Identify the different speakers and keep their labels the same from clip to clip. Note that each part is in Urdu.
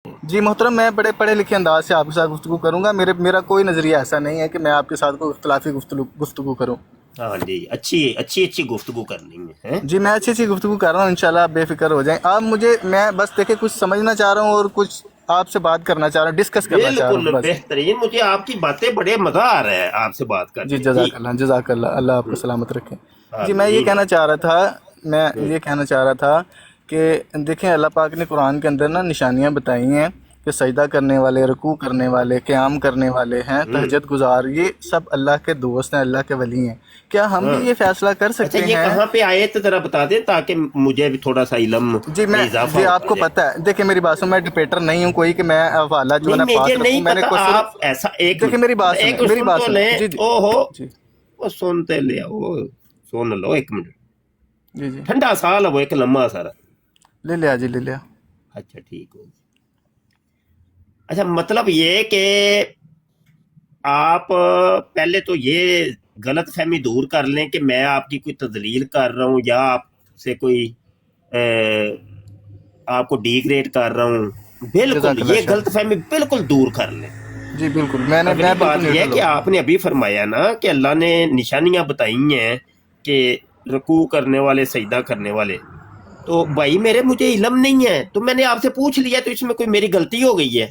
Speaker 1: جی محترم، میں بڑے پڑھے لکھے انداز سے آپ کے ساتھ گفتگو کروں گا. میرا کوئی نظریہ ایسا نہیں ہے کہ میں آپ کے ساتھ کوئی اختلافی گفتگو کروں.
Speaker 2: ہاں جی، اچھی گفتگو کرنی ہے.
Speaker 1: جی میں اچھی گفتگو کر رہا ہوں، انشاءاللہ آپ بے فکر ہو جائیں. آپ میں بس دیکھیں کچھ سمجھنا چاہ رہا ہوں اور کچھ آپ سے بات کرنا چاہ رہا ہوں، ڈسکس کرنا چاہ رہا ہوں
Speaker 2: بالکل
Speaker 1: بس.
Speaker 2: بہترین، مجھے آپ کی باتیں بڑے مزہ آ رہا ہے آپ سے بات
Speaker 1: جی
Speaker 2: کرنے.
Speaker 1: جزاک اللہ، جزاک اللہ، اللہ آپ کو سلامت رکھے. جی میں یہ
Speaker 2: آمین.
Speaker 1: کہنا چاہ رہا تھا کہ دیکھیں اللہ پاک نے قرآن کے اندر نا نشانیاں بتائی ہیں کہ سجدہ کرنے والے، رکوع کرنے والے، قیام کرنے والے ہیں، تہجد گزار، یہ سب اللہ کے دوست ہیں، اللہ کے ولی ہیں. کیا ہم بھی
Speaker 2: ہاں،
Speaker 1: یہ فیصلہ کر
Speaker 2: اچھا
Speaker 1: سکتے
Speaker 2: یہ
Speaker 1: ہیں؟
Speaker 2: کہاں پہ آئے تو ذرا بتا دیں تاکہ مجھے بھی تھوڑا سا علم میں اضافہ
Speaker 1: جی آپ
Speaker 2: ہوتا
Speaker 1: کو
Speaker 2: جائے.
Speaker 1: پتہ ہے، دیکھیں میری بات سن، میں ڈپیٹر نہیں ہوں کوئی کہ میں حوالہ جو ہے
Speaker 2: نہیں
Speaker 1: نا
Speaker 2: مجھے
Speaker 1: پاک رکھوں.
Speaker 2: نہیں
Speaker 1: میں نے
Speaker 2: پتا،
Speaker 1: کوئی
Speaker 2: آپ
Speaker 1: صرف
Speaker 2: ایسا ایک
Speaker 1: دیکھیں میری بات سنیں،
Speaker 2: منٹ
Speaker 1: میری
Speaker 2: سن
Speaker 1: بات
Speaker 2: تو
Speaker 1: سنیں.
Speaker 2: لیں.
Speaker 1: جی جی
Speaker 2: او ہو،
Speaker 1: جی
Speaker 2: وہ سنتے لے وہ سن لو ایک منٹ.
Speaker 1: جی جی
Speaker 2: ٹھنڈا سال ہے وہ ایک لمبا سارا.
Speaker 1: لے لیا جی، لے لیا.
Speaker 2: اچھا ٹھیک ہو. اچھا مطلب یہ کہ آپ پہلے تو یہ غلط فہمی دور کر لیں کہ میں آپ کی کوئی تذلیل کر رہا ہوں یا آپ سے کوئی آپ کو ڈی گریڈ کر رہا ہوں. بالکل
Speaker 1: جزاک اللہ
Speaker 2: یہ
Speaker 1: شاہ
Speaker 2: غلط فہمی بالکل دور کر لیں.
Speaker 1: جی بالکل، میں
Speaker 2: اگلی
Speaker 1: بالکل
Speaker 2: بات یہ ہے
Speaker 1: نیوٹرل
Speaker 2: کہ
Speaker 1: ہوں.
Speaker 2: آپ نے ابھی فرمایا نا کہ اللہ نے نشانیاں بتائی ہیں کہ رکوع کرنے والے، سجدہ کرنے والے. تو بھائی مجھے علم نہیں ہے تو میں نے آپ سے پوچھ لیا، تو اس میں کوئی میری غلطی ہو گئی ہے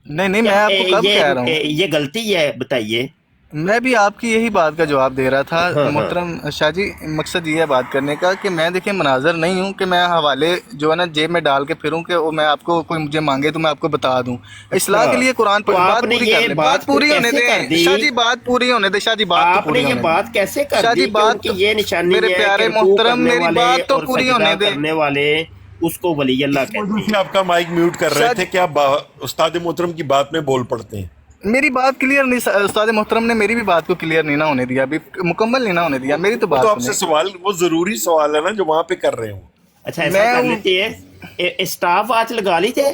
Speaker 1: نہیں نہیں،
Speaker 2: کیا؟
Speaker 1: میں آپ کو کب کہہ رہا ہوں،
Speaker 2: یہ غلطی ہے بتائیے.
Speaker 1: میں بھی آپ کی یہی بات کا جواب دے رہا تھا
Speaker 2: ہاں ہاں
Speaker 1: محترم شاہ جی. مقصد یہ ہے بات کرنے کا کہ میں دیکھیں مناظر نہیں ہوں کہ میں حوالے جو ہے نا جیب میں ڈال کے پھروں کہ وہ میں آپ کو کوئی مجھے مانگے تو میں آپ کو بتا دوں.
Speaker 2: اچھا،
Speaker 1: اصلاح کے لیے قرآن
Speaker 2: تو آپ
Speaker 1: بات
Speaker 2: نے
Speaker 1: پوری کر
Speaker 2: یہ
Speaker 1: لیں، بات
Speaker 2: بات پھر
Speaker 1: پوری ہونے
Speaker 2: کیسے کر
Speaker 1: دیں
Speaker 2: دی؟
Speaker 1: شاہ جی، بات پوری ہونے دیں شاہ جی، بات تو
Speaker 2: آپ نے
Speaker 1: پوری
Speaker 2: یہ
Speaker 1: ہونے دیں
Speaker 2: بات کیسے کر
Speaker 1: شاہ
Speaker 2: دی
Speaker 1: جی،
Speaker 2: کہ ان
Speaker 1: بات
Speaker 2: کی
Speaker 1: تو
Speaker 2: یہ نشانی
Speaker 1: میرے
Speaker 2: ہے کہ
Speaker 1: پیارے
Speaker 2: رکوع
Speaker 1: محترم
Speaker 2: کرنے
Speaker 1: میری
Speaker 2: والے
Speaker 1: بات تو
Speaker 2: اور
Speaker 1: پوری
Speaker 2: سجدہ
Speaker 1: ہونے دیں.
Speaker 2: کرنے والے اس کو ولی اللہ
Speaker 3: وجہ
Speaker 2: کہتے
Speaker 3: سے
Speaker 2: ہیں.
Speaker 3: آپ کا مائک میوٹ کر رہے
Speaker 1: شاہ
Speaker 3: تھے
Speaker 1: جی
Speaker 3: کہ آپ استاد محترم کی بات میں بول پڑتے ہیں.
Speaker 1: میری بات کلیئر نہیں، استاد محترم نے میری بھی بات کو کلیئر نہیں نہ ہونے دیا، ابھی مکمل نہیں نہ ہونے دیا. میری تو
Speaker 3: وہ
Speaker 1: بات
Speaker 3: تو آپ سے
Speaker 1: سنیں.
Speaker 3: سوال، وہ ضروری سوال ہے نا جو وہاں پہ کر رہے ہوں.
Speaker 2: اچھا ایسا
Speaker 1: میں
Speaker 2: کر لیتے ہیں، اسٹاف واچ لگا لی تھے.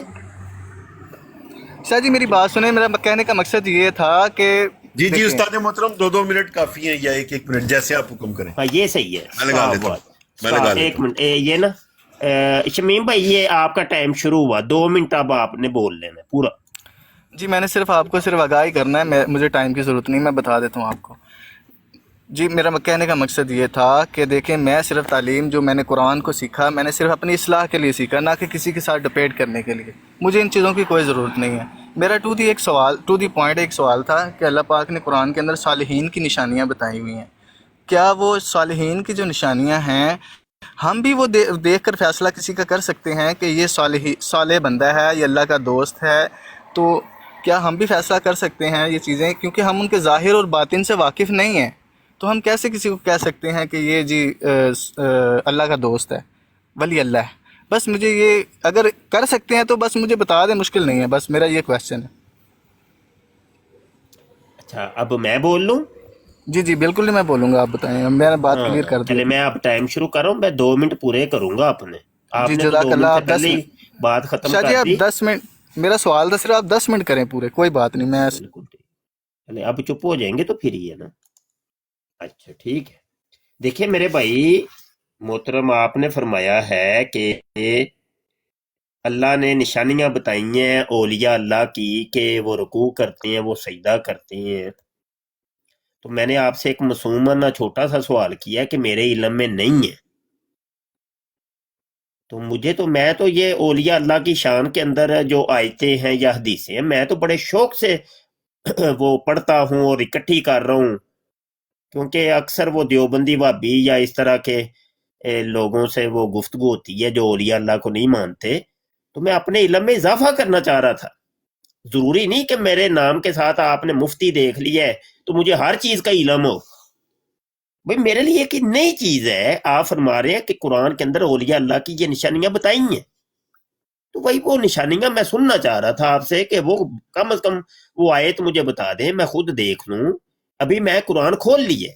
Speaker 1: شاہ جی میری بات سنیں، میرا کہنے کا مقصد یہ تھا کہ
Speaker 3: جی جی
Speaker 1: دیکھیں
Speaker 3: استاد محترم، 2 منٹ کافی ہیں یا 1 منٹ، جیسے آپ حکم کریں.
Speaker 2: ہاں یہ صحیح ہے.
Speaker 3: میں لگا
Speaker 2: اسٹاف
Speaker 3: لیتا ہوں،
Speaker 2: واچ،
Speaker 3: میں لگا
Speaker 2: ایک
Speaker 3: لیتا ہوں.
Speaker 2: منٹ یہ نا شمیم بھائی یہ آپ کا ٹائم شروع ہوا، 2 منٹ اب آپ نے بول لینا ہے پورا.
Speaker 1: جی میں نے صرف آپ کو صرف آگاہی کرنا ہے، مجھے ٹائم کی ضرورت نہیں، میں بتا دیتا ہوں آپ کو. جی میرا کہنے کا مقصد یہ تھا کہ دیکھیں میں صرف تعلیم جو میں نے قرآن کو سیکھا، میں نے صرف اپنی اصلاح کے لیے سیکھا، نہ کہ کسی کے ساتھ ڈپیٹ کرنے کے لیے. مجھے ان چیزوں کی کوئی ضرورت نہیں ہے. میرا ٹو دی پوائنٹ ایک سوال تھا کہ اللہ پاک نے قرآن کے اندر صالحین کی نشانیاں بتائی ہوئی ہیں. کیا وہ صالحین کی جو نشانیاں ہیں ہم بھی وہ دیکھ کر فیصلہ کسی کا کر سکتے ہیں کہ یہ صالح بندہ ہے، یہ اللہ کا دوست ہے؟ تو کیا ہم بھی فیصلہ کر سکتے ہیں یہ چیزیں؟ کیونکہ ہم ان کے ظاہر اور باطن سے واقف نہیں ہیں، تو ہم کیسے کسی کو کہہ سکتے ہیں کہ یہ جی اللہ کا دوست ہے، ولی اللہ ہے؟ بس مجھے یہ اگر کر سکتے ہیں تو بس مجھے بتا دیں، مشکل نہیں ہے، بس میرا یہ کویسچن ہے.
Speaker 2: اچھا اب میں بول لوں.
Speaker 1: جی جی بالکل نہیں، میں بولوں گا، آپ بتائیں، میں نے بات
Speaker 2: ہاں
Speaker 1: کلیئر کر دی
Speaker 2: چلے
Speaker 1: اپنی.
Speaker 2: میں اب ٹائم شروع کر رہا ہوں، میں 2 منٹ پورے کروں گا اپنے. آپ
Speaker 1: جی
Speaker 2: نے تو
Speaker 1: جزاک
Speaker 2: دو
Speaker 1: اللہ.
Speaker 2: منٹ سے
Speaker 1: آپ
Speaker 2: پہلے
Speaker 1: 10
Speaker 2: ہی
Speaker 1: منٹ
Speaker 2: بات ختم
Speaker 1: شاہ
Speaker 2: کر
Speaker 1: جی، آپ
Speaker 2: دی.
Speaker 1: 10 منٹ، میرا سوال تھا صرف آپ 10 منٹ کریں پورے، کوئی بات نہیں. میں
Speaker 2: بالکل ٹھیک. چلے اب چپ ہو جائیں گے تو پھر ہی ہے نا. اچھا ٹھیک ہے. دیکھیں میرے بھائی محترم، آپ نے فرمایا ہے کہ اللہ نے نشانیاں بتائی ہیں اولیاء اللہ کی کہ وہ رکوع کرتے ہیں، وہ سجدہ کرتے ہیں. تو میں نے آپ سے ایک معصومانہ چھوٹا سا سوال کیا کہ میرے علم میں نہیں ہے. تو میں تو یہ اولیاء اللہ کی شان کے اندر جو آیتیں ہیں یا حدیثیں ہیں، میں تو بڑے شوق سے وہ پڑھتا ہوں اور اکٹھی کر رہا ہوں، کیونکہ اکثر وہ دیوبندی وہابی یا اس طرح کے لوگوں سے وہ گفتگو ہوتی ہے جو اولیاء اللہ کو نہیں مانتے. تو میں اپنے علم میں اضافہ کرنا چاہ رہا تھا. ضروری نہیں کہ میرے نام کے ساتھ آپ نے مفتی دیکھ لیا ہے تو مجھے ہر چیز کا علم ہو. بھئی میرے لیے ایک نئی چیز ہے. آپ فرما رہے ہیں کہ قرآن کے اندر اولیاء اللہ کی یہ نشانیاں بتائی ہیں، تو وہی وہ نشانیاں میں سننا چاہ رہا تھا آپ سے کہ وہ کم از کم وہ آیت مجھے بتا دیں، میں خود دیکھ لوں. ابھی میں قرآن کھول لیے،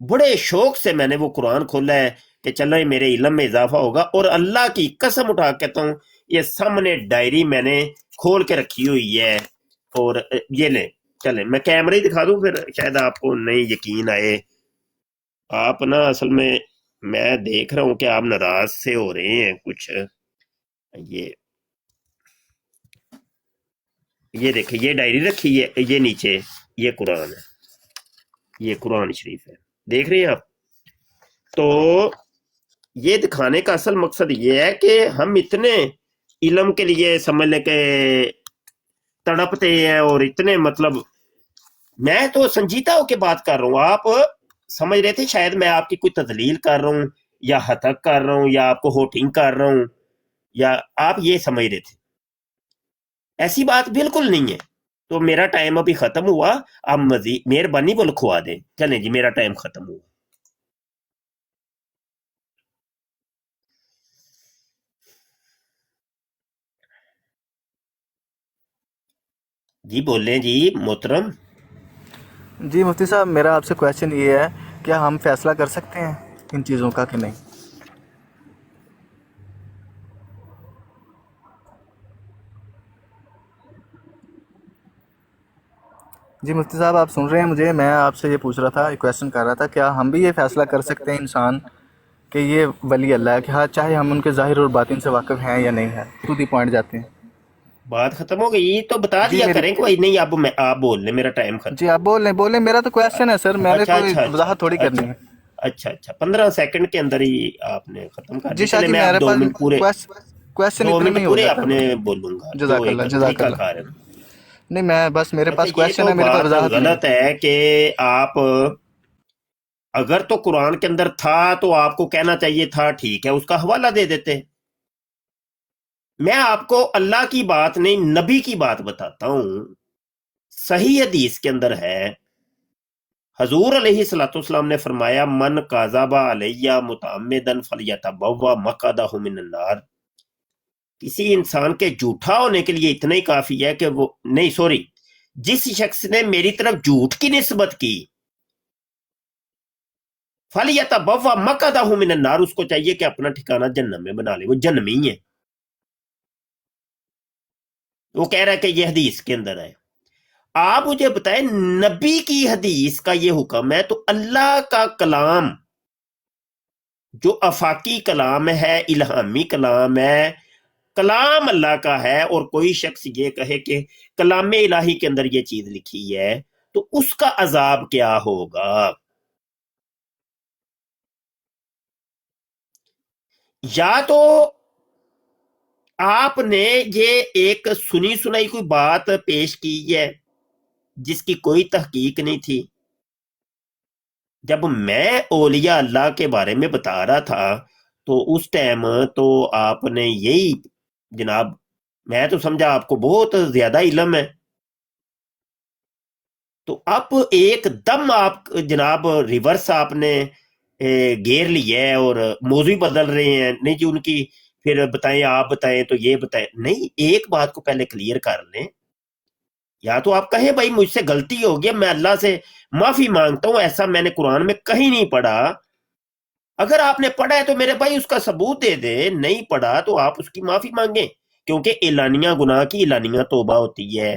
Speaker 2: بڑے شوق سے میں نے وہ قرآن کھولا ہے کہ چلو میرے علم میں اضافہ ہوگا. اور اللہ کی قسم اٹھا کہتا ہوں، یہ سامنے ڈائری میں نے کھول کے رکھی ہوئی ہے. اور یہ لیں، چلیں میں کیمرے ہی دکھا دوں، پھر شاید آپ کو نہیں یقین آئے. آپ نا اصل میں دیکھ رہا ہوں کہ آپ ناراض سے ہو رہے ہیں کچھ. یہ یہ دیکھیں یہ ڈائری رکھی ہے، یہ نیچے یہ قرآن ہے، یہ قرآن شریف ہے، دیکھ رہے ہیں آپ؟ تو یہ دکھانے کا اصل مقصد یہ ہے کہ ہم اتنے علم کے لیے سمجھ لیں کہ تڑپتے ہیں، اور اتنے مطلب میں تو سنجیدہ ہو کے بات کر رہا ہوں، آپ سمجھ رہے تھے شاید میں آپ کی کوئی تدلیل کر رہا ہوں یا ہتک کر رہا ہوں یا آپ کو ہوٹنگ کر رہا ہوں، یا آپ یہ سمجھ رہے تھے، ایسی بات بالکل نہیں ہے۔ تو میرا ٹائم ابھی ختم ہوا، آپ مزید مہربانی وہ لکھوا دیں، چلیں جی میرا ٹائم ختم ہوا۔ جی بولیں جی محترم۔
Speaker 1: جی مفتی صاحب، میرا آپ سے کویشچن یہ ہے، کیا ہم فیصلہ کر سکتے ہیں ان چیزوں کا کہ نہیں؟ جی مفتی صاحب، آپ سن رہے ہیں مجھے؟ میں آپ سے یہ پوچھ رہا تھا، یہ کویشچن کر رہا تھا، کیا ہم بھی یہ فیصلہ کر سکتے ہیں انسان کہ یہ ولی اللہ ہے، کہ ہاں چاہے ہم ان کے ظاہر اور باطن سے واقف ہیں یا نہیں ہیں، ٹو دی پوائنٹ جاتے ہیں؟
Speaker 2: بات ختم ہو گئی تو بتا
Speaker 1: جی
Speaker 2: دیا
Speaker 1: میری
Speaker 2: کریں کہ بھائی نہیں، اب میں آپ بول لیں، میرا ٹائم ختم۔
Speaker 1: جی آپ بولیں میرا تو کویشچن ہے سر، میں نے
Speaker 2: اچھا
Speaker 1: کوئی
Speaker 2: اچھا اچھا
Speaker 1: وضاحت
Speaker 2: اچھا
Speaker 1: تھوڑی
Speaker 2: اچھا
Speaker 1: کرنی ہے۔
Speaker 2: اچھا اچھا 15 سیکنڈ کے اندر ہی آپ نے ختم کر
Speaker 1: جی
Speaker 2: دی،
Speaker 1: شاہ
Speaker 2: چلے
Speaker 1: جی،
Speaker 2: میں آپ
Speaker 1: میرے
Speaker 2: دو
Speaker 1: پاس
Speaker 2: منٹ پورے،
Speaker 1: کویشچن
Speaker 2: دو
Speaker 1: اتنے
Speaker 2: منٹ
Speaker 1: میں ہی ہو
Speaker 2: پورے
Speaker 1: جاتا
Speaker 2: اپنے
Speaker 1: ہے۔
Speaker 2: بولوں گا جو
Speaker 1: جزاک اللہ،
Speaker 2: ایک
Speaker 1: جزاک
Speaker 2: طریقہ
Speaker 1: اللہ۔
Speaker 2: کار ہے۔
Speaker 1: نہیں میں بس، میرے
Speaker 2: اچھا
Speaker 1: پاس
Speaker 2: یہ
Speaker 1: کویشچن
Speaker 2: تو
Speaker 1: ہے، میرے پاس
Speaker 2: بات
Speaker 1: وضاحت نہیں
Speaker 2: غلط
Speaker 1: ہے۔
Speaker 2: ہے کہ آپ اگر تو قرآن کے اندر تھا تو آپ کو کہنا چاہیے تھا ٹھیک ہے، اس کا حوالہ دے دیتے۔ میں آپ کو اللہ کی بات نہیں نبی کی بات بتاتا ہوں، صحیح حدیث کے اندر ہے، حضور علیہ الصلوۃ والسلام نے فرمایا من کاذب علیہ متعمدا فلیتبوأ مقعدہ من النار۔ کسی انسان کے جھوٹا ہونے کے لیے اتنا ہی کافی ہے کہ وہ نہیں، سوری، جس شخص نے میری طرف جھوٹ کی نسبت کی، فلیتبوأ مقعدہ من النار، اس کو چاہیے کہ اپنا ٹھکانہ جہنم میں بنا لے، وہ جہنمی ہے۔ وہ کہہ رہا ہے کہ یہ حدیث کے اندر ہے۔ آپ مجھے بتائیں نبی کی حدیث کا یہ حکم ہے تو اللہ کا کلام جو افاقی کلام ہے، الہامی کلام ہے، کلام اللہ کا ہے، اور کوئی شخص یہ کہے کہ کلام الہی کے اندر یہ چیز لکھی ہے تو اس کا عذاب کیا ہوگا؟ یا تو آپ نے یہ ایک سنی سنائی کوئی بات پیش کی ہے جس کی کوئی تحقیق نہیں تھی۔ جب میں اولیاء اللہ کے بارے میں بتا رہا تھا تو اس ٹائم تو آپ نے یہی جناب، میں تو سمجھا آپ کو بہت زیادہ علم ہے، تو اب ایک دم آپ جناب ریورس آپ نے گیر لیا ہے اور موضوع بدل رہے ہیں، نہیں جی ان کی پھر بتائیں، آپ بتائیں تو یہ بتائیں، نہیں، ایک بات کو پہلے کلیئر کر لیں۔ یا تو آپ کہیں بھائی مجھ سے غلطی ہو گیا، میں اللہ سے معافی مانگتا ہوں، ایسا میں نے قرآن میں کہیں نہیں پڑھا۔ اگر آپ نے پڑھا ہے تو میرے بھائی اس کا ثبوت دے دے، نہیں پڑھا تو آپ اس کی معافی مانگیں، کیونکہ اعلانیہ گناہ کی اعلانیہ توبہ ہوتی ہے،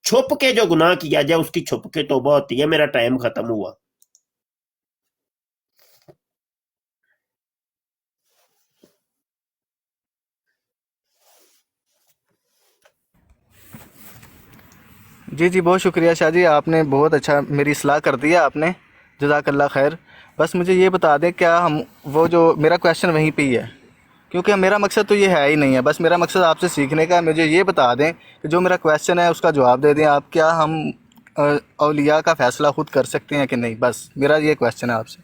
Speaker 2: چھپ کے جو گناہ کیا جائے اس کی چھپ کے توبہ ہوتی ہے۔ میرا ٹائم ختم ہوا۔
Speaker 1: جی جی، بہت شکریہ شاہ جی، آپ نے بہت اچھا میری اصلاح کر دیا آپ نے، جزاک اللہ خیر۔ بس مجھے یہ بتا دیں، کیا ہم وہ جو میرا کویشچن وہیں پہ ہی ہے، کیونکہ میرا مقصد تو یہ ہے ہی نہیں ہے، بس میرا مقصد آپ سے سیکھنے کا ہے۔ مجھے یہ بتا دیں کہ جو میرا کویشچن ہے اس کا جواب دے دیں آپ، کیا ہم اولیاء کا فیصلہ خود کر سکتے ہیں کہ نہیں؟ بس میرا یہ کویشچن ہے آپ سے۔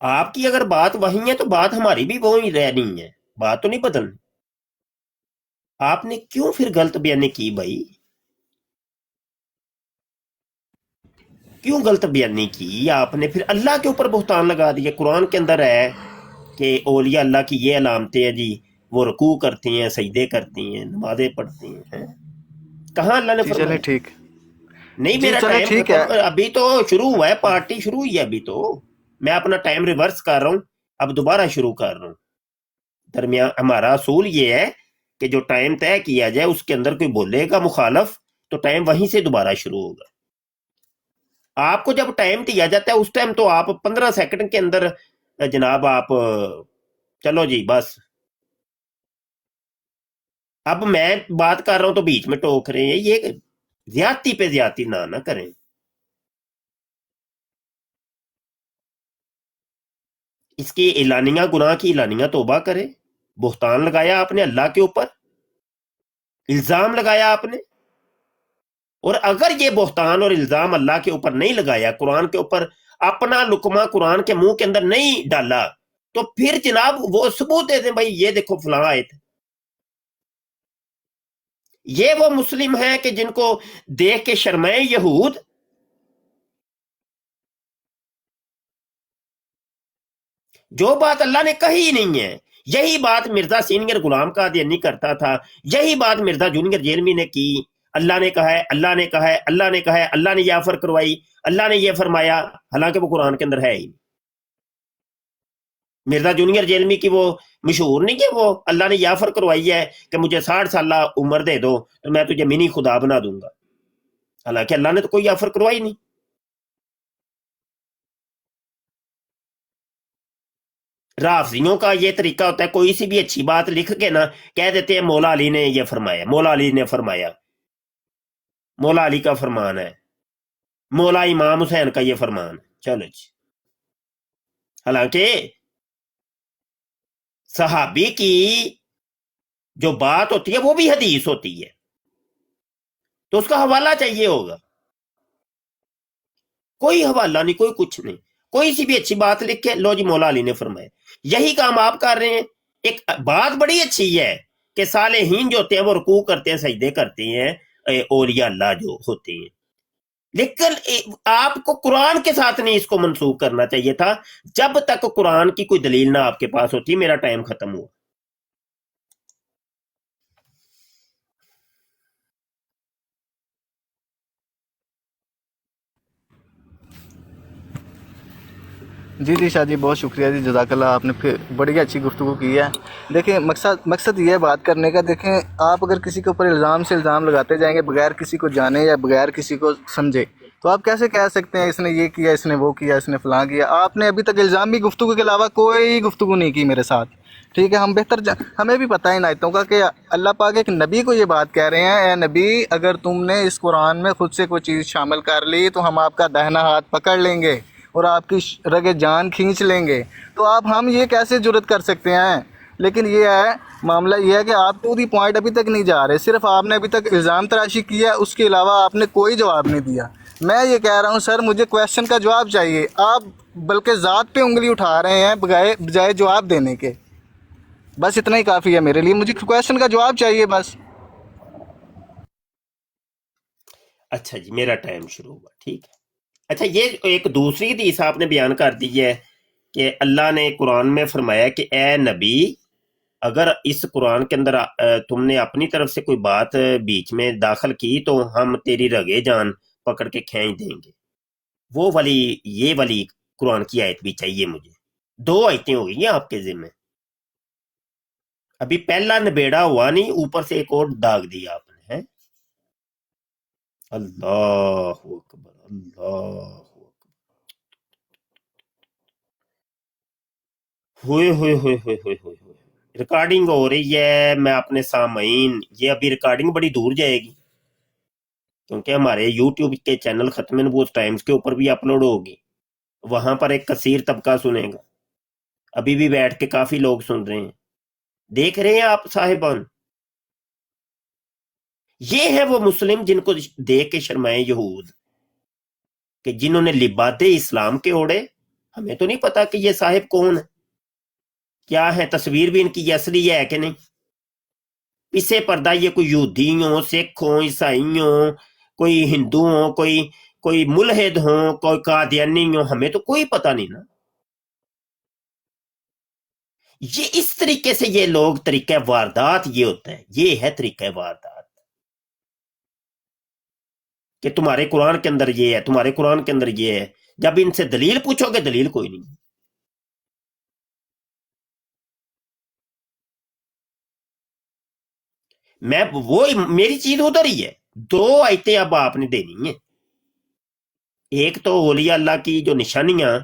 Speaker 2: آپ کی اگر بات وہی ہے تو بات ہماری بھی وہی رہنی ہے، بات تو نہیں بدلنی۔ آپ نے کیوں پھر غلط بیانی کی بھائی؟ کیوں غلط بیانی کی آپ نے؟ پھر اللہ کے اوپر بہتان لگا دیا۔ قرآن کے اندر ہے کہ اولیاء اللہ کی یہ علامتیں ہیں جی، وہ رکوع کرتی ہیں، سجدے کرتی ہیں، نمازیں پڑھتی ہیں۔ کہاں اللہ نے
Speaker 1: جی چلیں
Speaker 2: فرمایا؟
Speaker 1: ٹھیک،
Speaker 2: نہیں،
Speaker 1: جی
Speaker 2: میرا
Speaker 1: چلیں
Speaker 2: ٹائم
Speaker 1: ٹھیک ہے۔
Speaker 2: ختم، ابھی تو شروع ہوا ہے، پارٹی شروع ہوئی ہے ابھی تو، میں اپنا ٹائم ریورس کر رہا ہوں، اب دوبارہ شروع کر رہا ہوں۔ درمیان ہمارا اصول یہ ہے کہ جو ٹائم طے کیا جائے اس کے اندر کوئی بولے گا مخالف تو ٹائم وہیں سے دوبارہ شروع ہوگا۔ آپ کو جب ٹائم دیا جاتا ہے اس ٹائم تو آپ 15 سیکنڈ کے اندر جناب آپ، چلو جی بس اب میں بات کر رہا ہوں تو بیچ میں ٹوک رہے ہیں، یہ زیادتی پہ زیادتی نہ کریں. اس کی اعلانیہ گناہ کی اعلانیہ توبہ کرے. بہتان لگایا آپ نے اللہ کے اوپر، الزام لگایا آپ نے، اور اگر یہ بہتان اور الزام اللہ کے اوپر نہیں لگایا، قرآن کے اوپر اپنا لقمہ قرآن کے منہ کے اندر نہیں ڈالا، تو پھر جناب وہ ثبوت دے دیں، بھائی یہ دیکھو فلاں آیت. یہ وہ مسلم ہیں کہ جن کو دیکھ کے شرمائے یہود. جو بات اللہ نے کہی نہیں ہے، یہی بات مرزا سینئر غلام قادیانی کرتا تھا، یہی بات مرزا جونیئر جیلمی نے کی. اللہ نے کہا ہے، اللہ نے کہا ہے، اللہ نے کہا ہے، اللہ نے یہ آفر کروائی، اللہ نے یہ فرمایا، حالانکہ وہ قرآن کے اندر ہے ہی. مرزا جونیئر جیلمی کی وہ مشہور نہیں کہ وہ اللہ نے یہ آفر کروائی ہے کہ مجھے 60 سالہ عمر دے دو تو میں تجھے منی خدا بنا دوں گا، حالانکہ اللہ نے تو کوئی آفر کروائی نہیں. رافضیوں کا یہ طریقہ ہوتا ہے، کوئی سی بھی اچھی بات لکھ کے نا کہہ دیتے ہیں مولا علی نے یہ فرمایا، مولا علی نے فرمایا، مولا علی کا فرمان ہے، مولا امام حسین کا یہ فرمان ہے. چلو جی، حالانکہ صحابی کی جو بات ہوتی ہے وہ بھی حدیث ہوتی ہے، تو اس کا حوالہ چاہیے ہوگا. کوئی حوالہ نہیں، کوئی کچھ نہیں، کوئی سی بھی اچھی بات لکھ کے لو جی مولا علی نے فرمایا. یہی کام آپ کر رہے ہیں. ایک بات بڑی اچھی ہے کہ صالحین جو ہوتے ہیں وہ رکوع کرتے ہیں، سجدے کرتے ہیں، اولیاء اللہ جو ہوتے ہیں، لیکن آپ کو قرآن کے ساتھ نہیں اس کو منسوخ کرنا چاہیے تھا. جب تک قرآن کی کوئی دلیل نہ آپ کے پاس ہوتی. میرا ٹائم ختم ہوا.
Speaker 1: جی جی شاہ جی، بہت شکریہ جی، جزاک اللہ، آپ نے پھر بڑی اچھی گفتگو کی ہے. دیکھیں مقصد یہ ہے بات کرنے کا. دیکھیں آپ اگر کسی کے اوپر الزام سے الزام لگاتے جائیں گے بغیر کسی کو جانے یا بغیر کسی کو سمجھے، تو آپ کیسے کہہ سکتے ہیں اس نے یہ کیا، اس نے وہ کیا، اس نے فلاں کیا. آپ نے ابھی تک الزامی گفتگو کے علاوہ کوئی گفتگو نہیں کی میرے ساتھ. ٹھیک ہے، ہم ہمیں بھی پتہ ہے ان آیتوں کا کہ اللہ پاک ایک نبی کو یہ بات کہہ رہے ہیں، اے نبی اگر تم نے اس قرآن میں خود سے کوئی چیز شامل کر لی تو ہم آپ کا داہنا ہاتھ پکڑ لیں گے اور آپ کی رگِ جان کھینچ لیں گے. تو ہم یہ کیسے جرت کر سکتے ہیں؟ لیکن یہ ہے معاملہ، یہ ہے کہ آپ ٹو دی پوائنٹ ابھی تک نہیں جا رہے. صرف آپ نے ابھی تک الزام تراشی کیا، اس کے علاوہ آپ نے کوئی جواب نہیں دیا. میں یہ کہہ رہا ہوں سر، مجھے کویشچن کا جواب چاہیے. آپ بلکہ ذات پہ انگلی اٹھا رہے ہیں بجائے جواب دینے کے. بس اتنا ہی کافی ہے میرے لیے، مجھے کویشچن کا جواب چاہیے بس.
Speaker 2: اچھا جی، میرا ٹائم شروع ہوا، ٹھیک ہے. اچھا، یہ ایک دوسری حدیث آپ نے بیان کر دی ہے کہ اللہ نے قرآن میں فرمایا کہ اے نبی اگر اس قرآن کے اندر تم نے اپنی طرف سے کوئی بات بیچ میں داخل کی تو ہم تیری رگے جان پکڑ کے کھینچ دیں گے. وہ والی یہ والی قرآن کی آیت بھی چاہیے مجھے. 2 آیتیں ہو گئی ہیں آپ کے ذمہ. ابھی پہلا نبیڑا ہوا نہیں، اوپر سے ایک اور داغ دیا آپ نے ہے. اللہ اکبر، اللہ اکبر. ہوئے ہوئے ہوئے ہوئے ہوئے ہوئے ہوئے. ریکارڈنگ ہو رہی ہے، میں اپنے سامعین، یہ ابھی ریکارڈنگ بڑی دور جائے گی کیونکہ ہمارے یوٹیوب کے چینل ختم نبوت ٹائمز کے اوپر بھی اپلوڈ ہوگی، وہاں پر ایک کثیر طبقہ سنے گا. ابھی بھی بیٹھ کے کافی لوگ سن رہے ہیں، دیکھ رہے ہیں آپ صاحبان. یہ ہے وہ مسلم جن کو دیکھ کے شرمائے یہود، کہ جنہوں نے لبادے اسلام کے اوڑے. ہمیں تو نہیں پتا کہ یہ صاحب کون ہے، کیا ہے، تصویر بھی ان کی اصلی ہے کہ نہیں. پیچھے پردہ یہ کوئی یہودی ہوں، سکھ ہوں، عیسائی ہوں، کوئی ہندو ہوں، کوئی ملحد ہوں، کوئی قادیانی ہوں، ہمیں تو کوئی پتہ نہیں نا. یہ اس طریقے سے یہ لوگ طریقہ واردات یہ ہوتا ہے، یہ ہے طریقہ واردات کہ تمہارے قرآن کے اندر یہ ہے، تمہارے قرآن کے اندر یہ ہے. جب ان سے دلیل پوچھو گے دلیل کوئی نہیں. میں وہ میری چیز ادھر ہی ہے. 2 آیتیں اب آپ نے دینی ہیں. ایک تو اولیاء اللہ کی جو نشانیاں،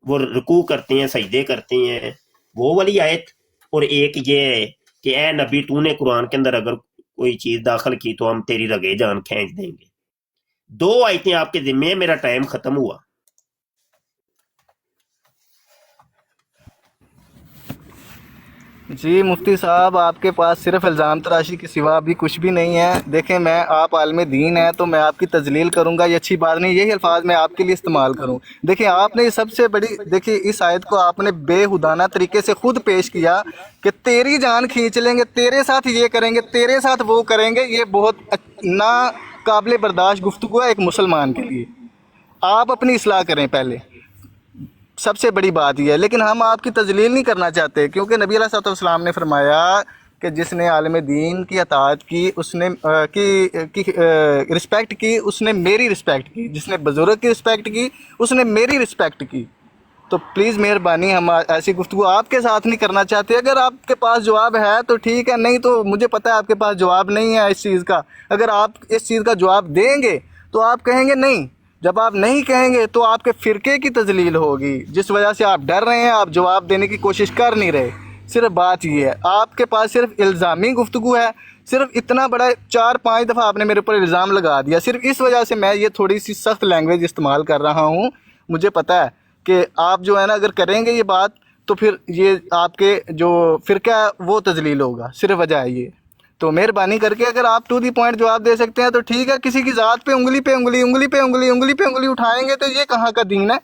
Speaker 2: وہ رکوع کرتے ہیں، سجدے کرتے ہیں، وہ والی آیت، اور ایک یہ کہ اے نبی تو نے قرآن کے اندر اگر کوئی چیز داخل کی تو ہم تیری رگے جان کھینچ دیں گے. 2 آیتیں آپ کے ذمے ہیں. میرا ٹائم ختم ہوا.
Speaker 1: جی مفتی صاحب آپ کے پاس صرف الزام تراشی کے سوا بھی کچھ بھی نہیں ہے. دیکھیں میں آپ عالم دین ہیں تو میں آپ کی تذلیل کروں گا، یہ اچھی بات نہیں. یہی الفاظ میں آپ کے لیے استعمال کروں. دیکھیں آپ نے سب سے بڑی، دیکھیں اس آیت کو آپ نے بے ہودانہ طریقے سے خود پیش کیا کہ تیری جان کھینچ لیں گے، تیرے ساتھ یہ کریں گے، تیرے ساتھ وہ کریں گے. یہ بہت ناقابل برداشت گفتگو ہے ایک مسلمان کے لیے. آپ اپنی اصلاح کریں پہلے، سب سے بڑی بات یہ ہے. لیکن ہم آپ کی تذلیل نہیں کرنا چاہتے، کیونکہ نبی علیہ الصلوۃ والسلام نے فرمایا کہ جس نے عالم دین کی اطاعت کی، اس نے رسپیکٹ کی، اس نے میری رسپیکٹ کی. جس نے بزرگ کی رسپیکٹ کی، اس نے میری رسپیکٹ کی. تو پلیز مہربانی ہم ایسی گفتگو آپ کے ساتھ نہیں کرنا چاہتے. اگر آپ کے پاس جواب ہے تو ٹھیک ہے، نہیں تو مجھے پتہ ہے آپ کے پاس جواب نہیں ہے اس چیز کا. اگر آپ اس چیز کا جواب دیں گے تو آپ کہیں گے نہیں. جب آپ نہیں کہیں گے تو آپ کے فرقے کی تذلیل ہوگی، جس وجہ سے آپ ڈر رہے ہیں، آپ جواب دینے کی کوشش کر نہیں رہے. صرف بات یہ ہے آپ کے پاس صرف الزامی گفتگو ہے. صرف اتنا بڑا 4-5 دفعہ آپ نے میرے اوپر الزام لگا دیا. صرف اس وجہ سے میں یہ تھوڑی سی سخت لینگویج استعمال کر رہا ہوں. مجھے پتہ ہے کہ آپ جو ہے نا اگر کریں گے یہ بات تو پھر یہ آپ کے جو فرقہ ہے وہ تذلیل ہوگا. صرف وجہ ہے یہ. تو مہربانی کر کے اگر آپ ٹو دی پوائنٹ جواب دے سکتے ہیں تو ٹھیک ہے. کسی کی ذات پہ انگلی پہ انگلی، انگلی پہ انگلی، انگلی پہ انگلی اٹھائیں گے تو یہ کہاں کا دین ہے؟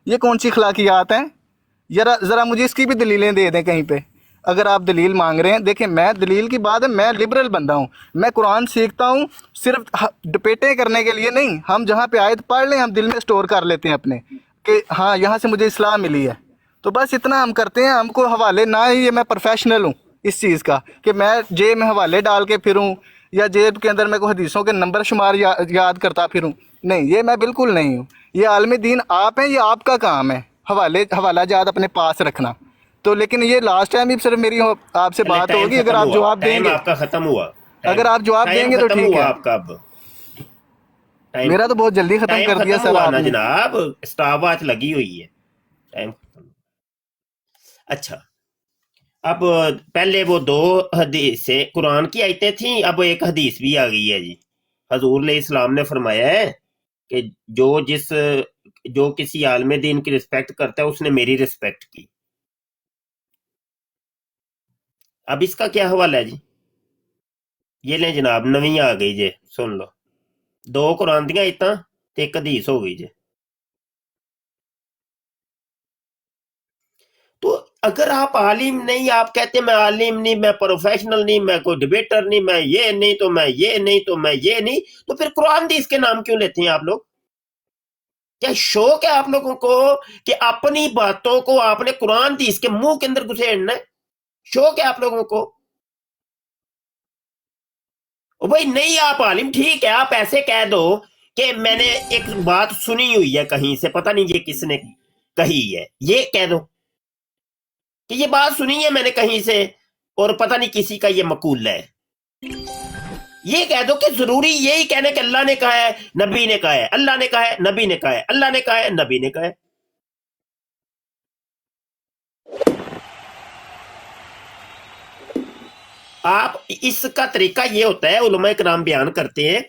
Speaker 1: یہ کون سی اخلاقیات ہیں؟ ذرا مجھے اس کی بھی دلیلیں دے دیں کہیں پہ اگر آپ دلیل مانگ رہے ہیں. دیکھیں میں دلیل کی بات ہے، میں لبرل بندہ ہوں. میں قرآن سیکھتا ہوں صرف ڈپیٹیں کرنے کے لیے نہیں. ہم جہاں پہ آیت پڑھ لیں ہم دل میں سٹور کر لیتے ہیں اپنے کہ ہاں یہاں سے مجھے اصلاح ملی ہے. تو بس اتنا ہم کرتے ہیں. ہم کو حوالے نہ ہی، یہ میں پروفیشنل ہوں اس چیز کا کہ میں جیب میں حوالے ڈال کے پھروں یا جیب کے اندر میں کوئی حدیثوں کے نمبر شمار یاد کرتا پھروں. نہیں، یہ میں بالکل نہیں ہوں. یہ عالم دین آپ ہیں، یہ آپ کا کام ہے حوالہ جات اپنے پاس رکھنا. تو لیکن یہ لاسٹ ٹائم ہی صرف میری آپ سے
Speaker 2: چلے
Speaker 1: بات
Speaker 2: ٹائم
Speaker 1: ہوگی اگر
Speaker 2: ختم
Speaker 1: آپ
Speaker 2: ہوا.
Speaker 1: جواب دیں
Speaker 2: ٹائم
Speaker 1: گے.
Speaker 2: آپ کا ختم ہوا.
Speaker 1: اگر آپ جواب دیں
Speaker 2: ٹائم
Speaker 1: گے تو
Speaker 2: ختم
Speaker 1: ٹھیک
Speaker 2: ہوا
Speaker 1: ہے.
Speaker 2: آپ کا. اب ٹائم
Speaker 1: میرا تو بہت جلدی ختم
Speaker 2: ٹائم
Speaker 1: کر دیا
Speaker 2: ختم
Speaker 1: سر
Speaker 2: ہوا
Speaker 1: آپ
Speaker 2: نا
Speaker 1: نے.
Speaker 2: جناب. اسٹاپ واچ لگی ہوئی ہے. ٹائم ختم. اچھا، اب پہلے وہ 2 حدیث قرآن کی آیتیں تھیں، اب ایک حدیث بھی آ گئی ہے جی. حضور علیہ السلام نے فرمایا ہے کہ جو کسی عالم دین کی رسپیکٹ کرتا ہے اس نے میری رسپیکٹ کی. اب اس کا کیا حوالہ ہے جی؟ یہ لیں جناب، نویں آ گئی جی، سن لو. 2 قرآن دیاں آیتاں تے ایک حدیث ہو گئی جی. تو اگر آپ عالم نہیں، آپ کہتے میں عالم نہیں، میں پروفیشنل نہیں، میں کوئی ڈبیٹر نہیں، میں یہ نہیں تو میں یہ نہیں تو میں یہ نہیں، تو پھر قرآن حدیث کے نام کیوں لیتے ہیں آپ لوگ؟ کیا شوق ہے آپ لوگوں کو کہ اپنی باتوں کو آپ نے قرآن حدیث کے منہ کے اندر گھسیڑنا ہے؟ شوق ہے آپ لوگوں کو؟ بھائی نہیں آپ عالم، ٹھیک ہے، آپ ایسے کہہ دو کہ میں نے ایک بات سنی ہوئی ہے کہیں سے، پتہ نہیں یہ کس نے کہی ہے. یہ کہہ دو کہ یہ بات سنی ہے میں نے کہیں سے اور پتہ نہیں کسی کا یہ مقولہ ہے. یہ کہہ دو کہ ضروری یہی کہنے کہ اللہ نے کہا ہے، نبی نے کہا ہے، اللہ نے کہا ہے، نبی نے کہا ہے، اللہ نے کہا ہے، نبی نے کہا ہے. آپ اس کا طریقہ یہ ہوتا ہے، علماء کرام بیان کرتے ہیں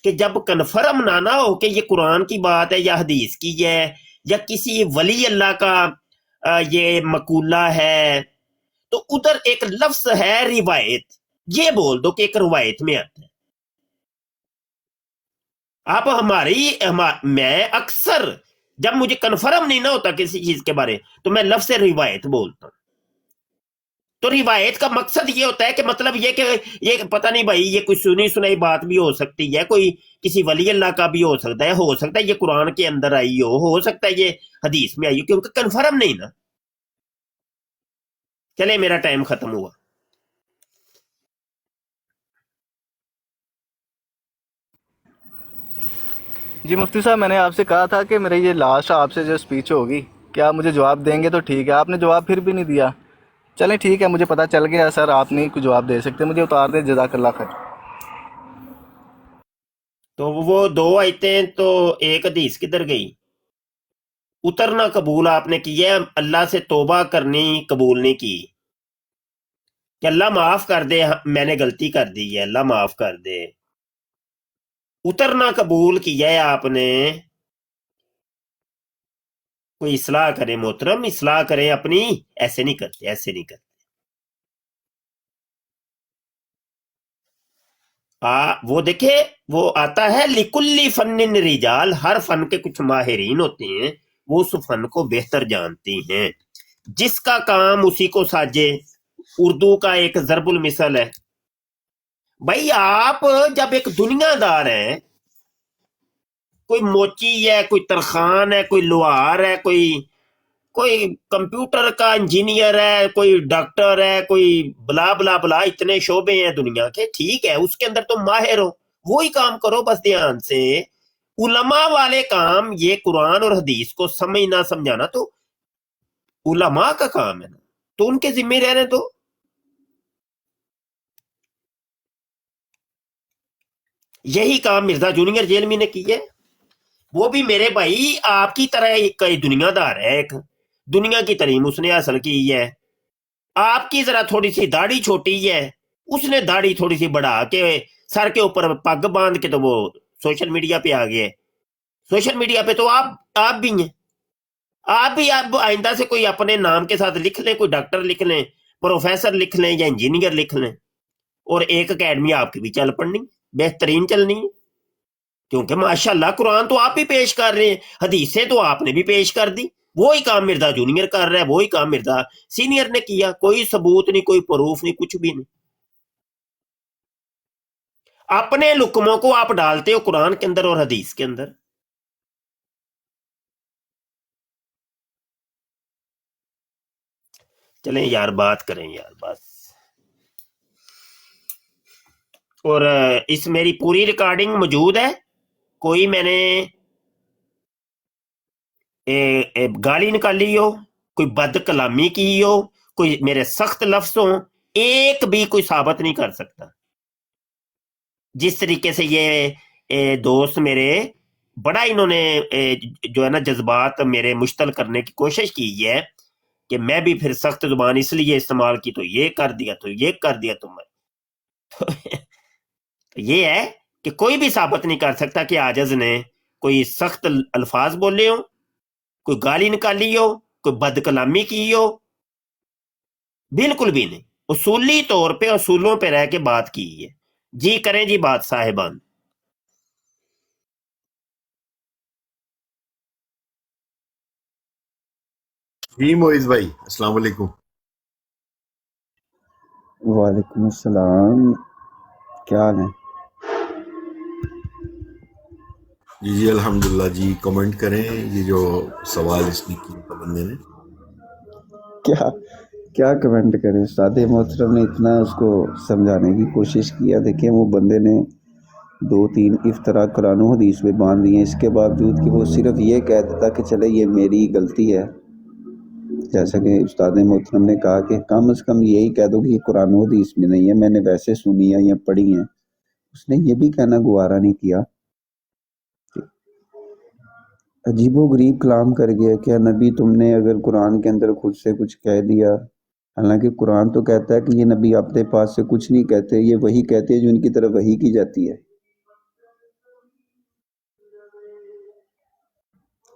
Speaker 2: کہ جب کنفرم نہ ہو کہ یہ قرآن کی بات ہے یا حدیث کی ہے یا کسی ولی اللہ کا یہ مقولہ ہے، تو ادھر ایک لفظ ہے روایت، یہ بول دو کہ ایک روایت میں آتا ہے. آپ میں اکثر جب مجھے کنفرم نہیں نہ ہوتا کسی چیز کے بارے تو میں لفظ روایت بولتا ہوں. تو روایت کا مقصد یہ ہوتا ہے کہ مطلب یہ کہ یہ پتہ نہیں بھائی یہ کوئی سنی سنائی بات بھی ہو سکتی ہے، کوئی کسی ولی اللہ کا بھی ہو سکتا ہے یہ قرآن کے اندر آئی ہو سکتا ہے یہ حدیث میں آئی ہو، کیونکہ کنفرم نہیں نا. چلے میرا ٹائم ختم ہوا.
Speaker 1: جی مفتی صاحب میں نے آپ سے کہا تھا کہ میرے یہ لاسٹ آپ سے جو اسپیچ ہوگی کیا آپ مجھے جواب دیں گے تو ٹھیک ہے. آپ نے جواب پھر بھی نہیں دیا. چلیں ٹھیک ہے، مجھے پتہ چل گیا سر آپ نہیں کوئی جواب دے سکتے. مجھے اتار دیں، جزاک اللہ خیر.
Speaker 2: تو وہ 2 آیتیں تو ایک حدیث کدھر گئی؟ اترنا قبول آپ نے کیا، اللہ سے توبہ کرنی قبول نہیں کی. کہ اللہ معاف کر دے، میں نے غلطی کر دی ہے، اللہ معاف کر دے، اترنا قبول کیا ہے آپ نے، کوئی اصلاح کرے محترم، اصلاح کرے اپنی، ایسے نہیں کرتے، ایسے نہیں کرتے۔ وہ دیکھے، وہ آتا ہے لکلی فن رجال، ہر فن کے کچھ ماہرین ہوتے ہیں، وہ اس فن کو بہتر جانتی ہیں، جس کا کام اسی کو ساجے۔ اردو کا ایک ضرب المثل ہے، بھائی آپ جب ایک دنیا دار ہیں، کوئی موچی ہے، کوئی ترخان ہے، کوئی لوہار ہے، کوئی کمپیوٹر کا انجینئر ہے، کوئی ڈاکٹر ہے، کوئی بلا بلا بلا، اتنے شعبے ہیں دنیا کے، ٹھیک ہے، اس کے اندر تم ماہر ہو، وہی کام کرو بس دھیان سے۔ علماء والے کام یہ قرآن اور حدیث کو سمجھنا سمجھانا تو علماء کا کام ہے نا، تو ان کے ذمہ رہنے تو۔ یہی کام مرزا جونیئر جیلمی نے کی ہے، وہ بھی میرے بھائی آپ کی طرح کئی دنیا دار ہے، ایک دنیا کی تعلیم اس نے حاصل کی ہے، آپ کی ذرا تھوڑی سی داڑھی چھوٹی ہے، اس نے داڑھی تھوڑی سی بڑھا کے سر کے اوپر پگ باندھ کے تو وہ سوشل میڈیا پہ آ گئے۔ سوشل میڈیا پہ تو آپ بھی ہیں، آپ بھی آپ آئندہ سے کوئی اپنے نام کے ساتھ لکھ لیں، کوئی ڈاکٹر لکھ لیں، پروفیسر لکھ لیں یا انجینئر لکھ لیں، اور ایک اکیڈمی آپ کی بھی چل پڑنی، بہترین چلنی ہے، کیونکہ ماشاءاللہ قرآن تو آپ بھی پیش کر رہے ہیں، حدیثیں تو آپ نے بھی پیش کر دی، وہی کام مرزا جونیئر کر رہا ہے، وہی کام مرزا سینئر نے کیا، کوئی ثبوت نہیں، کوئی پروف نہیں، کچھ بھی نہیں۔ اپنے لکموں کو آپ ڈالتے ہو قرآن کے اندر اور حدیث کے اندر۔ چلیں یار بات کریں یار بس، اور اس میری پوری ریکارڈنگ موجود ہے، کوئی میں نے گالی نکالی ہو، کوئی بد کلامی کی ہو، کوئی میرے سخت لفظ ہوں، ایک بھی کوئی ثابت نہیں کر سکتا۔ جس طریقے سے یہ دوست میرے بڑا انہوں نے جو ہے نا جذبات میرے مشتعل کرنے کی کوشش کی ہے کہ میں بھی پھر سخت زبان اس لیے استعمال کی تو یہ کر دیا تو یہ کر دیا تم نے، یہ ہے کہ کوئی بھی ثابت نہیں کر سکتا کہ عاجز نے کوئی سخت الفاظ بولے ہوں، کوئی گالی نکالی ہو، کوئی بد کلامی کی ہو، بالکل بھی نہیں، اصولی طور پہ اصولوں پہ رہ کے بات کی ہے۔ جی کریں جی بات صاحبان۔
Speaker 3: جی معیز بھائی السلام علیکم۔
Speaker 4: وعلیکم السلام، کیا حال ہے؟
Speaker 3: جی الحمدللہ جی، کمنٹ کریں یہ جو سوال اس نے کیا تھا بندے نے۔
Speaker 4: کیا کمنٹ کریں، استاد محترم نے اتنا اس کو سمجھانے کی کوشش کیا، دیکھیں وہ بندے نے 2-3 افطرا قرآن و حدیث میں باندھ دیے، اس کے باوجود کہ وہ صرف یہ کہہ دیتا کہ چلے یہ میری غلطی ہے، جیسا کہ استاد محترم نے کہا کہ کم از کم یہی کہہ دو کہ یہ قرآن و حدیث میں نہیں ہے، میں نے ویسے سنی ہے یا پڑھی ہیں، اس نے یہ بھی کہنا گوارا نہیں کیا۔ عجیب و غریب کلام کر گیا کہ نبی تم نے اگر قرآن کے اندر خود سے کچھ کہہ دیا، حالانکہ قرآن تو کہتا ہے کہ یہ نبی اپنے پاس سے کچھ نہیں کہتے، یہ وہی کہتے ہیں جو ان کی طرف وحی کی جاتی ہے۔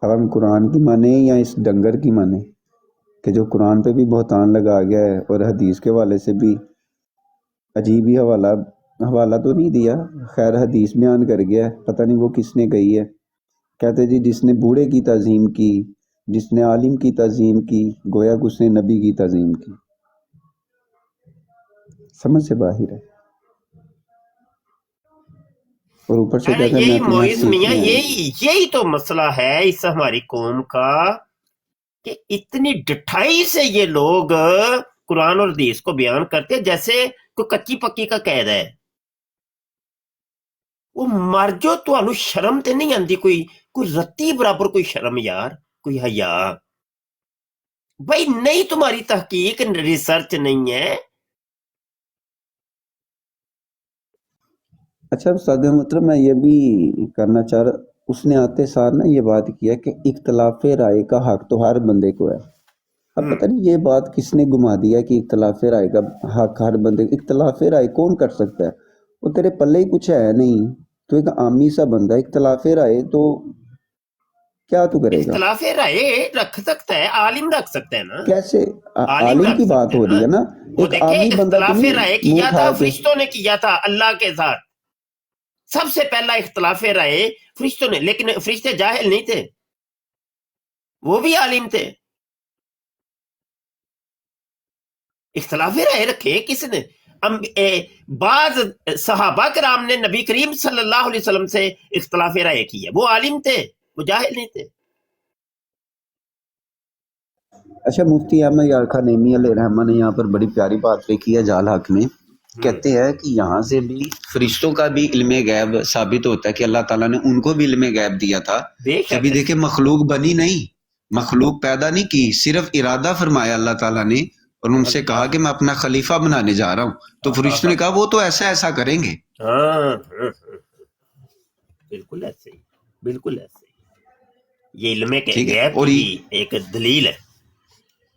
Speaker 4: اب ہم قرآن کی مانیں یا اس ڈنگر کی مانیں کہ جو قرآن پہ بھی بہتان لگا گیا ہے اور حدیث کے حوالے سے بھی عجیب ہی حوالہ تو نہیں دیا، خیر حدیث بیان کر گیا ہے، پتہ نہیں وہ کس نے کہی ہے، کہتے جی جس نے بوڑھے کی تعظیم کی، جس نے عالم کی تعظیم کی، گویا کہ اس نے نبی کی تعظیم کی، سمجھ سے باہر ہے۔ اور اوپر سے کہتے ہیں میں
Speaker 2: یہی
Speaker 4: اپنے یہاں
Speaker 2: معیز میاں،
Speaker 4: سیکھنے آیا۔
Speaker 2: یہی تو مسئلہ ہے اس ہماری قوم کا کہ اتنی ڈٹھائی سے یہ لوگ قرآن اور حدیث کو بیان کرتے ہیں جیسے کوئی کچی پکی کا قید ہے۔ وہ مر جو تو شرم تے نہیں آندی، کوئی رتی برابر کوئی شرم یار، کوئی حیا بھائی نہیں، تمہاری تحقیق ریسرچ نہیں ہے۔
Speaker 4: اچھا استاد محترم میں یہ بھی کرنا چاہ رہا، اس نے آتے سار نا یہ بات کیا کہ اختلاف رائے کا حق تو ہر بندے کو ہے، اب پتہ نہیں یہ بات کس نے گما دیا کہ اختلاف رائے کا حق ہر بندے، اختلاف رائے کون کر سکتا ہے؟ وہ تیرے پلے ہی کچھ ہے نہیں، تو ایک عامی سا بندہ اختلاف رائے تو کیا تو کرے گا؟
Speaker 2: اختلاف رائے رکھ سکتا ہے، عالم رکھ سکتا ہے نا،
Speaker 4: کیسے؟
Speaker 2: عالم
Speaker 4: عالم
Speaker 2: رکھ
Speaker 4: کی
Speaker 2: سکتا
Speaker 4: بات
Speaker 2: ہے
Speaker 4: ہو
Speaker 2: نا۔
Speaker 4: رہی ہے نا،
Speaker 2: وہ
Speaker 4: ایک
Speaker 2: دیکھیں
Speaker 4: عامی بندہ تو
Speaker 2: اختلاف رائے
Speaker 4: نہیں منہ
Speaker 2: کیا
Speaker 4: اٹھا
Speaker 2: تھا،
Speaker 4: کے۔
Speaker 2: فرشتوں نے کیا تھا اللہ کے ساتھ، سب سے پہلا اختلاف رائے فرشتوں نے، لیکن فرشتے جاہل نہیں تھے، وہ بھی عالم تھے۔ اختلاف رائے رکھے کس نے؟ بعض صحابہ کرام نے نبی کریم صلی اللہ علیہ وسلم سے اختلاف رائے کی ہے، وہ عالم تھے، وہ جاہل نہیں تھے۔
Speaker 4: اچھا، مفتی احمد یار خان نعیمی علیہ رحمہ نے یہاں پر بڑی پیاری بات لکھی ہے جال حق میں، کہتے ہیں کہ یہاں سے بھی فرشتوں کا بھی علم غیب ثابت ہوتا ہے کہ اللہ تعالیٰ نے ان کو بھی علم غیب دیا تھا
Speaker 2: بے
Speaker 4: کہ ابھی
Speaker 2: شک
Speaker 4: دیکھیں مخلوق بنی نہیں، مخلوق پیدا نہیں کی، صرف ارادہ فرمایا اللہ تعالیٰ نے اور ان سے کہا کہ میں اپنا خلیفہ بنانے جا رہا ہوں، تو فرشتوں نے کہا وہ تو ایسا ایسا کریں گے۔
Speaker 2: ہاں بالکل ایسے ہی، بالکل ایسے ہی، یہ علم کے
Speaker 4: ٹھیک ہے،
Speaker 2: غیب
Speaker 4: اور
Speaker 2: کی
Speaker 4: یہ
Speaker 2: بھی ایک دلیل ہے۔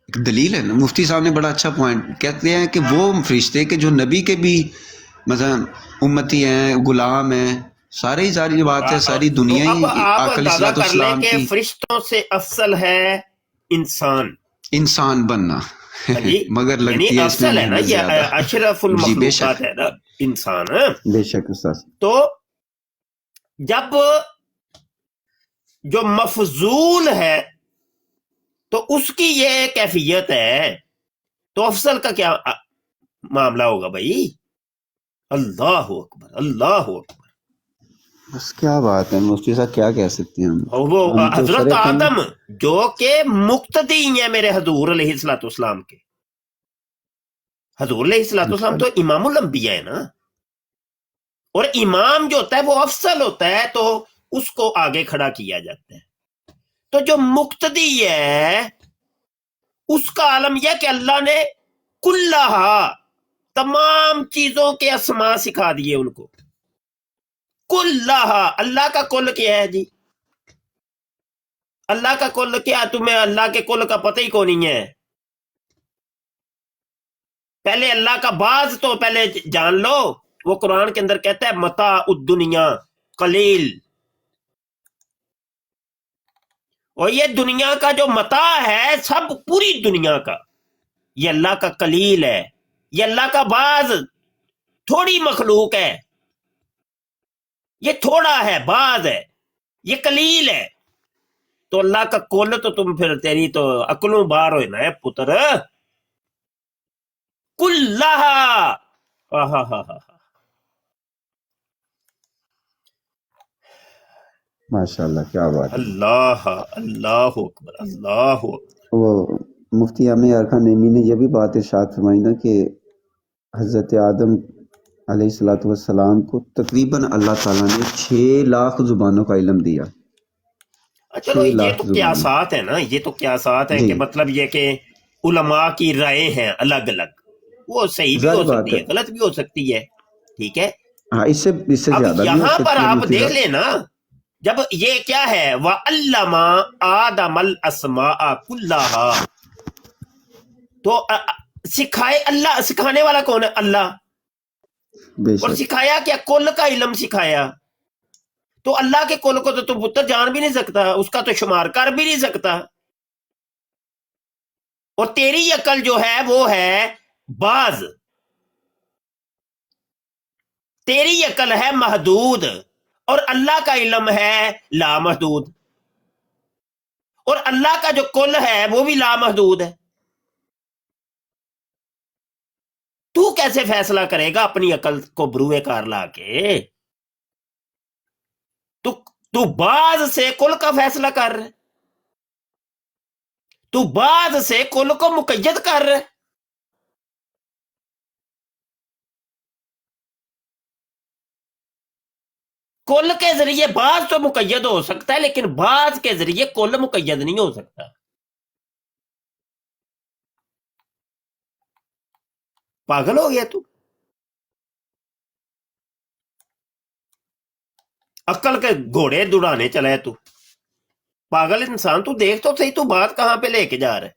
Speaker 4: ایک دلیل ہے نا، مفتی صاحب نے بڑا اچھا پوائنٹ کہتے ہیں کہ وہ فرشتے کہ جو نبی کے بھی مثلا امتی ہیں، غلام ہیں، ساری بات ہے، ساری
Speaker 2: تو
Speaker 4: دنیا
Speaker 2: اب
Speaker 4: ہی
Speaker 2: آپ
Speaker 4: آقا علیہ
Speaker 2: اندازہ
Speaker 4: الصلوۃ
Speaker 2: کر لیں
Speaker 4: والسلام
Speaker 2: کہ
Speaker 4: کی
Speaker 2: فرشتوں سے افضل ہے انسان،
Speaker 4: انسان بننا
Speaker 2: ہاں جی،
Speaker 4: مگر
Speaker 2: یعنی
Speaker 4: لگتی ہے اس میں
Speaker 2: افضل ہے نا،
Speaker 4: محنت
Speaker 2: یہ
Speaker 4: زیادہ۔
Speaker 2: اشرف
Speaker 4: جی بے شک،
Speaker 2: المخلوقات ہے نا انسان، ہاں؟
Speaker 4: بے شک استاذ۔
Speaker 2: تو جب جو مفضول ہے تو اس کی یہ کیفیت ہے، تو افضل کا کیا معاملہ ہوگا بھائی؟ اللہ اکبر، اللہ اکبر۔
Speaker 4: بس کیا بات ہے مفتی صاحب، کیا کہہ سکتے ہیں
Speaker 2: وہ
Speaker 4: ہم تو
Speaker 2: حضرت
Speaker 4: سرے خم۔
Speaker 2: آدم جو کہ مقتدی ہیں میرے حضور علیہ الصلوۃ والسلام کے، حضور علیہ الصلوۃ والسلام تو امام الانبیاء ہے نا، اور امام جو ہوتا ہے وہ افضل ہوتا ہے تو اس کو آگے کھڑا کیا جاتا ہے۔ تو جو مقتدی ہے اس کا عالم یہ کہ اللہ نے کلہا تمام چیزوں کے اسماء سکھا دیے ان کو، کلہا، اللہ کا کل کیا ہے جی؟ اللہ کا کل کیا؟ تمہیں اللہ کے کل کا پتہ ہی کو نہیں ہے؟ پہلے اللہ کا بعض تو پہلے جان لو، وہ قرآن کے اندر کہتا ہے متاع الدنیا قلیل، اور یہ دنیا کا جو متاع ہے سب پوری دنیا کا، یہ اللہ کا قلیل ہے، یہ اللہ کا بعض تھوڑی مخلوق ہے، یہ تھوڑا ہے، بعض ہے، یہ قلیل ہے، تو اللہ کا کل تو تم پھر تیری تو عقلوں باہر ہوئے نا پتر، کلہا۔
Speaker 4: ماشاء اللہ، کیا بات ہے۔
Speaker 2: اللہ اللہ اکبر، اللہ اکبر۔
Speaker 4: وہ مفتی احمد یار خان نعیمی نے یہ بھی بات ارشاد فرمائی نا کہ حضرت آدم علیہ الصلوۃ والسلام کو تقریباً اللہ تعالیٰ نے 6 لاکھ زبانوں کا علم دیا،
Speaker 2: چلو
Speaker 4: 6
Speaker 2: یہ
Speaker 4: لاکھ
Speaker 2: تو
Speaker 4: زبانیں۔
Speaker 2: قیاسات ہے نا، یہ تو قیاسات ہے
Speaker 4: جی،
Speaker 2: کہ مطلب یہ کہ علماء کی رائے ہیں الگ الگ، وہ صحیح بھی ہو
Speaker 4: ظاہر بات
Speaker 2: سکتی
Speaker 4: ہے،
Speaker 2: ہے، غلط بھی ہو سکتی ہے، ٹھیک ہے۔
Speaker 4: ہاں اس سے
Speaker 2: اب
Speaker 4: زیادہ بھی ہو
Speaker 2: یہاں پر
Speaker 4: سکتی ہے
Speaker 2: آپ
Speaker 4: مفتی
Speaker 2: دیکھ
Speaker 4: صاحب۔
Speaker 2: لیں نا، جب یہ کیا ہے وَعَلَّمَ آدَمَ الْأَسْمَاءَ كُلَّهَا، تو سکھائے، اللہ سکھانے والا کون ہے؟ اللہ،
Speaker 4: بے
Speaker 2: اور
Speaker 4: شک،
Speaker 2: سکھایا کیا؟ کل کا علم سکھایا، تو اللہ کے کل کو تو پتر جان بھی نہیں سکتا، اس کا تو شمار کر بھی نہیں سکتا، اور تیری عقل جو ہے وہ ہے بعض، تیری عقل ہے محدود، اور اللہ کا علم ہے لامحدود، اور اللہ کا جو کل ہے وہ بھی لامحدود ہے۔ تو کیسے فیصلہ کرے گا اپنی عقل کو بروئے کار لا کے؟ تو بعض سے کل کا فیصلہ کر رہے، تو بعض سے کل کو مقید کر رہے۔ کل کے ذریعے بعض تو مقید ہو سکتا ہے، لیکن بعض کے ذریعے کل مقید نہیں ہو سکتا۔ پاگل ہو گیا تو؟ عقل کے گھوڑے دوڑانے چلا ہے تو؟ پاگل انسان، تو دیکھ تو صحیح تو بات کہاں پہ لے کے جا رہا ہے۔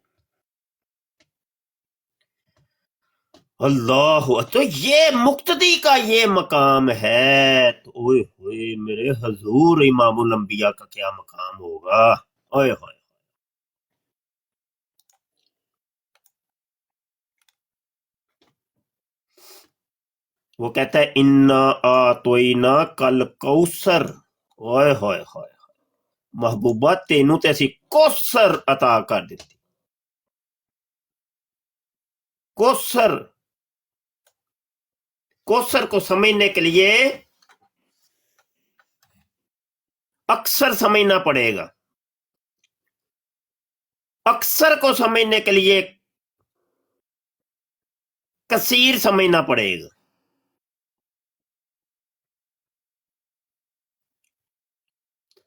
Speaker 2: اللہ، تو یہ مقتدی کا یہ مقام ہے، تو اوئے ہوئے میرے حضور امام الانبیاء کا کیا مقام ہوگا، اوئے ہوئے۔ وہ کہتا ہے انا آتوینا کل کوثر، اوئے ہوئے ہوئے، محبوبہ تینوں تے اسی کوثر عطا کر دیتی۔ کوثر، کوثر کو سمجھنے کے لیے اکثر سمجھنا پڑے گا، اکثر کو سمجھنے کے لیے کثیر سمجھنا پڑے گا۔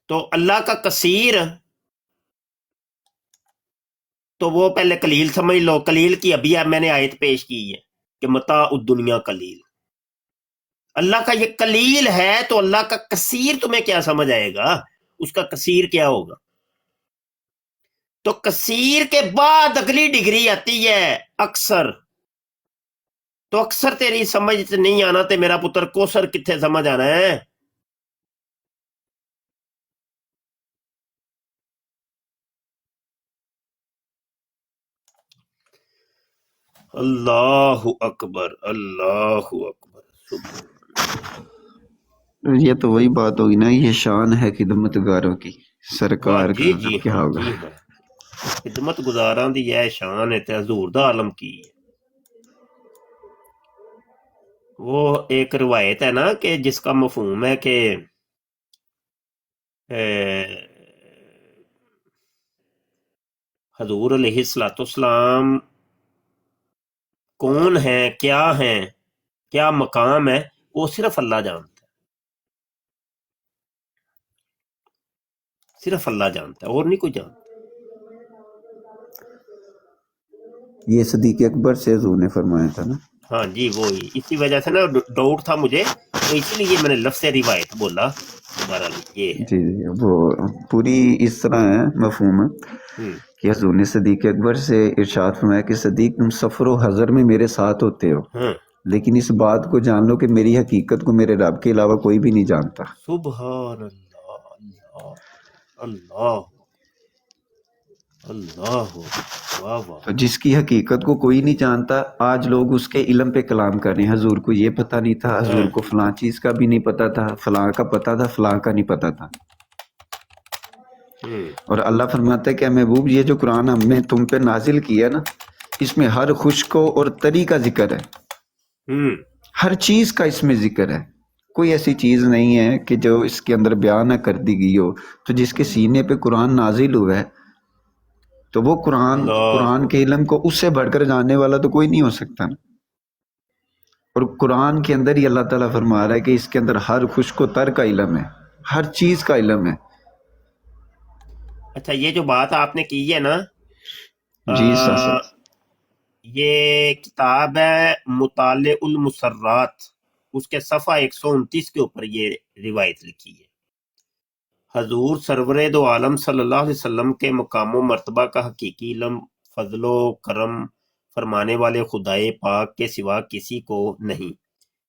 Speaker 2: تو اللہ کا کثیر تو وہ پہلے قلیل سمجھ لو، قلیل کی ابھی میں نے آیت پیش کی ہے کہ متاع الدنیا قلیل، اللہ کا یہ قلیل ہے تو اللہ کا کثیر تمہیں کیا سمجھ آئے گا، اس کا کثیر کیا ہوگا؟ تو کثیر کے بعد اگلی ڈگری آتی ہے اکثر، تو اکثر تیری سمجھ نہیں آنا تے میرا پتر کوثر کتنے سمجھ آنا ہے؟ اللہ اکبر، اللہ اکبر۔
Speaker 4: یہ تو وہی بات ہوگی نا، یہ شان ہے خدمت گاروں کی، سرکار
Speaker 2: جی
Speaker 4: کا
Speaker 2: جی
Speaker 4: کیا
Speaker 2: ہاں
Speaker 4: ہوگا؟
Speaker 2: جی ہاں، خدمت گزاراں دی یہ شان ہے تے حضور دا عالم کی ہے۔ وہ ایک روایت ہے نا کہ جس کا مفہوم ہے کہ حضور علیہ الصلوۃ والسلام کون ہیں، کیا مقام ہے، وہ صرف اللہ جانتا ہے، صرف اللہ جانتا ہے، اور نہیں کوئی جانتا۔
Speaker 4: یہ صدیق اکبر سے حضور نے فرمایا تھا نا۔
Speaker 2: ہاں جی وہی، اسی وجہ سے نا ڈاؤٹ تھا مجھے، تو اسی لیے میں نے لفظ روایت بولا۔ بہرحال یہ ہے۔
Speaker 4: جی جی، وہ پوری اس طرح ہے مفہوم کہ حضور نے صدیق اکبر سے ارشاد فرمایا کہ صدیق تم سفر و حضر میں میرے ساتھ ہوتے ہو،
Speaker 2: ہاں،
Speaker 4: لیکن اس بات کو جان لو کہ میری حقیقت کو میرے رب کے علاوہ کوئی بھی نہیں جانتا۔
Speaker 2: سبحان اللہ، اللہ اللہ اللہ، واہ واہ۔
Speaker 4: تو جس کی حقیقت کو کوئی نہیں جانتا، آج لوگ اس کے علم پہ کلام کر رہے ہیں، حضور کو یہ پتہ نہیں تھا، حضور کو فلاں چیز کا بھی نہیں پتہ تھا، فلاں کا پتہ تھا، فلاں کا نہیں پتہ تھا۔ اور اللہ فرماتا ہے کہ اے محبوب یہ جو قرآن ہم نے تم پہ نازل کیا نا، اس میں ہر خشک اور تری کا ذکر ہے، ہر چیز کا اس میں ذکر ہے، کوئی ایسی چیز نہیں ہے کہ جو اس کے اندر بیان نہ کر دی گئی ہو۔ تو جس کے سینے پہ قرآن نازل ہوا ہے تو وہ قرآن کے علم کو اس سے بڑھ کر جاننے والا تو کوئی نہیں ہو سکتا نا۔ اور قرآن کے اندر ہی اللہ تعالیٰ فرما رہا ہے کہ اس کے اندر ہر خشک و تر کا علم ہے، ہر چیز کا علم ہے۔
Speaker 2: اچھا، یہ جو بات آپ نے کی ہے نا،
Speaker 4: جی سر،
Speaker 2: یہ کتاب ہے مطالع المسرات، اس کے صفحہ 129 کے اوپر یہ روایت لکھی ہے۔ حضور سرور دو عالم صلی اللہ علیہ وسلم کے مقام و مرتبہ کا حقیقی علم فضل و کرم فرمانے والے خدائے پاک کے سوا کسی کو نہیں۔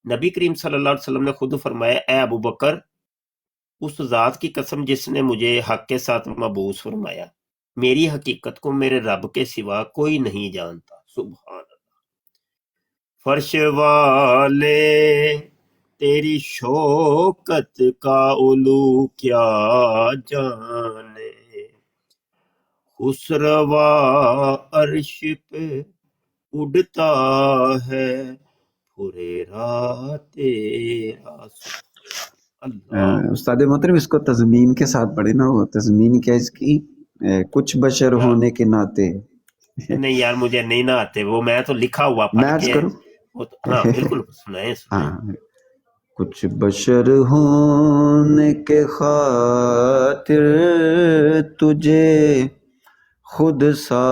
Speaker 2: نبی کریم صلی اللہ علیہ وسلم نے خود فرمایا، اے ابو بکر، اس ذات کی قسم جس نے مجھے حق کے ساتھ مبعوث فرمایا، میری حقیقت کو میرے رب کے سوا کوئی نہیں جانتا۔ سبحان اللہ۔ فرش والے تیری شوکت کا علو کیا جانے، خسروا عرش پہ اڑتا ہے پھریرا تیرا۔ اللہ،
Speaker 4: استاد محترم اس کو تضمین کے ساتھ پڑھے نا، وہ تضمین کیا اس کی، کچھ بشر ہونے کے ناطے۔
Speaker 2: نہیں یار مجھے نہیں نہ آتے وہ، میں تو لکھا ہوا
Speaker 4: میں
Speaker 2: پڑھ
Speaker 4: عرض
Speaker 2: کے۔
Speaker 4: کروں؟
Speaker 2: ہاں بالکل، سنائیں۔
Speaker 4: ہاں، کچھ بشر ہونے کے خاطر تجھے خود سا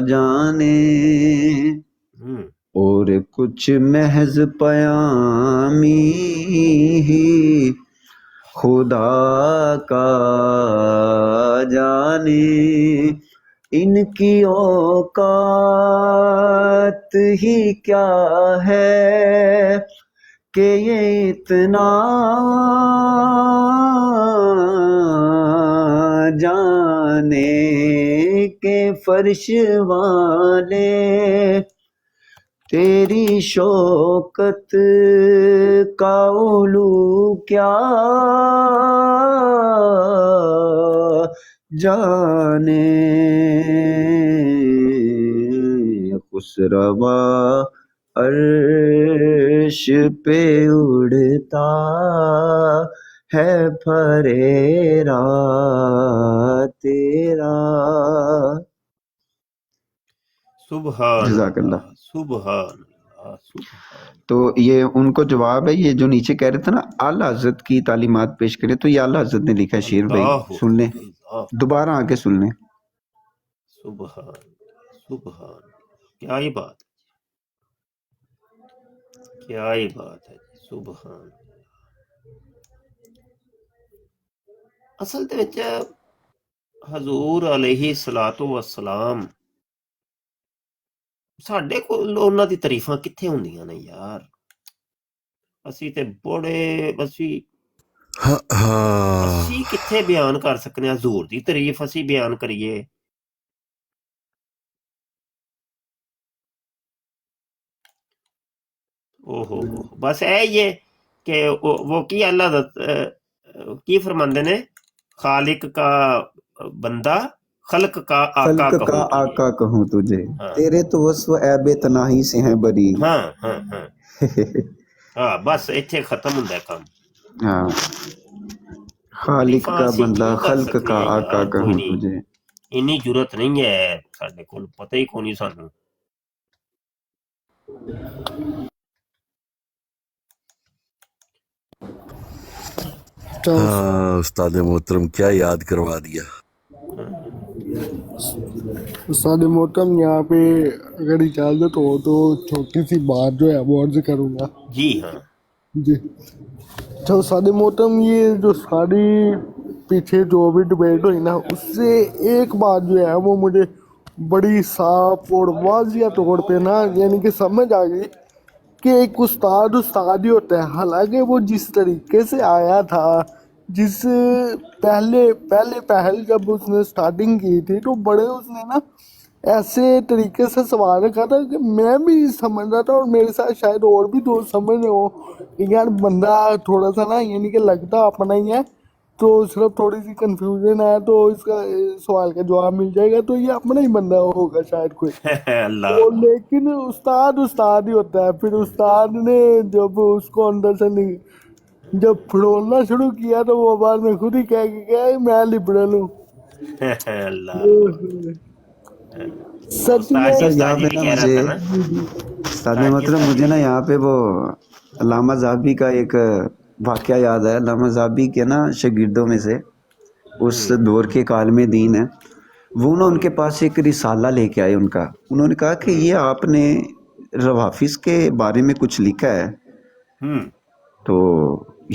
Speaker 4: جانے، اور کچھ محض پیامی ہی خدا کا جانے، ان کی اوقات ہی کیا ہے کہ یہ اتنا جانے کہ فرش والے تیری شوکت کا علو کیا جانے خسروا عرش پہ اڑتا ہے پھریرا تیرا.
Speaker 2: سبحان
Speaker 4: جزاک اللہ.
Speaker 2: اللہ سبحان اللہ سبحان.
Speaker 4: تو یہ ان کو جواب ہے، یہ جو نیچے کہہ رہے تھے نا اعلیٰ حضرت کی تعلیمات پیش کرے، تو یہ اعلیٰ حضرت نے لکھا ہے. شیر بھائی
Speaker 2: اللہ
Speaker 4: سن لیں،
Speaker 2: اللہ
Speaker 4: دوبارہ آ کے سن لیں.
Speaker 2: سبحان سبحان. کیا ہی بات ہے، کیا ہی بات ہے. سبحان. اصل دے وچ حضور علیہ الصلوۃ والسلام ساڈے کول انہاں دی تعریفاں کتھے ہوندیاں نے یار. اسی تے بڑے اسی کتھے بیان کر سکنے ہاں حضور دی تعریف اسی بیان کریے. اوہو بس اے یہ کہ وہ کی اللہ کی فرماندے نے، خالق کا بندہ خلق کا آقا
Speaker 4: خلق کا
Speaker 2: کہوں تجھے.
Speaker 4: آقا کہوں تجھے،
Speaker 2: ہاں
Speaker 4: تیرے تو وصف عیب تناہی سے ہیں بری.
Speaker 2: ہاں ہاں ہاں ہاں بس ایتھے ختم ہوندا ہے کام.
Speaker 4: ہاں، خالق
Speaker 2: تعریفاں
Speaker 4: کا
Speaker 2: اسی
Speaker 4: بندہ
Speaker 2: کی کر
Speaker 4: خلق
Speaker 2: سکنے
Speaker 4: کا
Speaker 2: ہیں
Speaker 4: آقا
Speaker 2: یار، کوئی
Speaker 4: کہوں
Speaker 2: نہیں
Speaker 4: تجھے.
Speaker 2: اینی جرت نہیں ہے ساڈے کول، پتہ ہی کونی سانوں.
Speaker 3: ہاں استاد محترم کیا یاد کروا دیا.
Speaker 5: استاد محترم یہاں پہ اگر اجازت ہو تو چھوٹی سی بات جو ہے وہ عرض کروں گا.
Speaker 2: جی ہاں
Speaker 5: جی اچھا استاد محترم، یہ جو ساری پیچھے جو بھی ڈبیٹ ہوئی نا، اس سے ایک بات جو ہے وہ مجھے بڑی صاف اور واضح طور پہ نا یعنی کہ سمجھ آ گئی کہ ایک استاد ہی ہوتا ہے. حالانکہ وہ جس طریقے سے آیا تھا، جس پہل جب اس نے سٹارٹنگ کی تھی، تو بڑے اس نے نا ایسے طریقے سے سوال رکھا تھا کہ میں بھی سمجھ رہا تھا، اور میرے ساتھ شاید اور بھی دوست سمجھ رہے ہو کہ یار بندہ تھوڑا سا نا یعنی کہ لگتا اپنا ہی ہے، تو صرف تھوڑی سی کنفیوژن ہے تو اس کا سوال کا جواب مل جائے گا، تو یہ اپنا ہی بندہ ہوگا شاید کوئی.
Speaker 2: اللہ
Speaker 5: تو لیکن استاد ہی ہوتا ہے. پھر استاد نے جب اس کو اندر سے جب پھڑولنا شروع کیا تو وہ بعد میں خود ہی کہہ کے گیا میں لبرل ہوں.
Speaker 2: اللہ
Speaker 5: سچ میں
Speaker 4: سر
Speaker 2: استاد
Speaker 4: یہاں
Speaker 2: جی
Speaker 4: پہ
Speaker 2: بھی
Speaker 4: نا
Speaker 2: کہہ رہا
Speaker 4: مجھے
Speaker 2: تھا نا.
Speaker 4: استاد
Speaker 2: ہاں جی
Speaker 4: محترم
Speaker 2: استاد
Speaker 4: مجھے نا
Speaker 2: جی.
Speaker 4: یہاں پہ وہ علامہ زابی کا ایک واقعہ یاد ہے. علامہ زابی کے نا شاگردوں میں سے اس دور کے ایک عالم دین ہے، وہ نا ان کے پاس ایک رسالہ لے کے آئے. انہوں نے کہا کہ یہ آپ نے روافظ کے بارے میں کچھ لکھا ہے، تو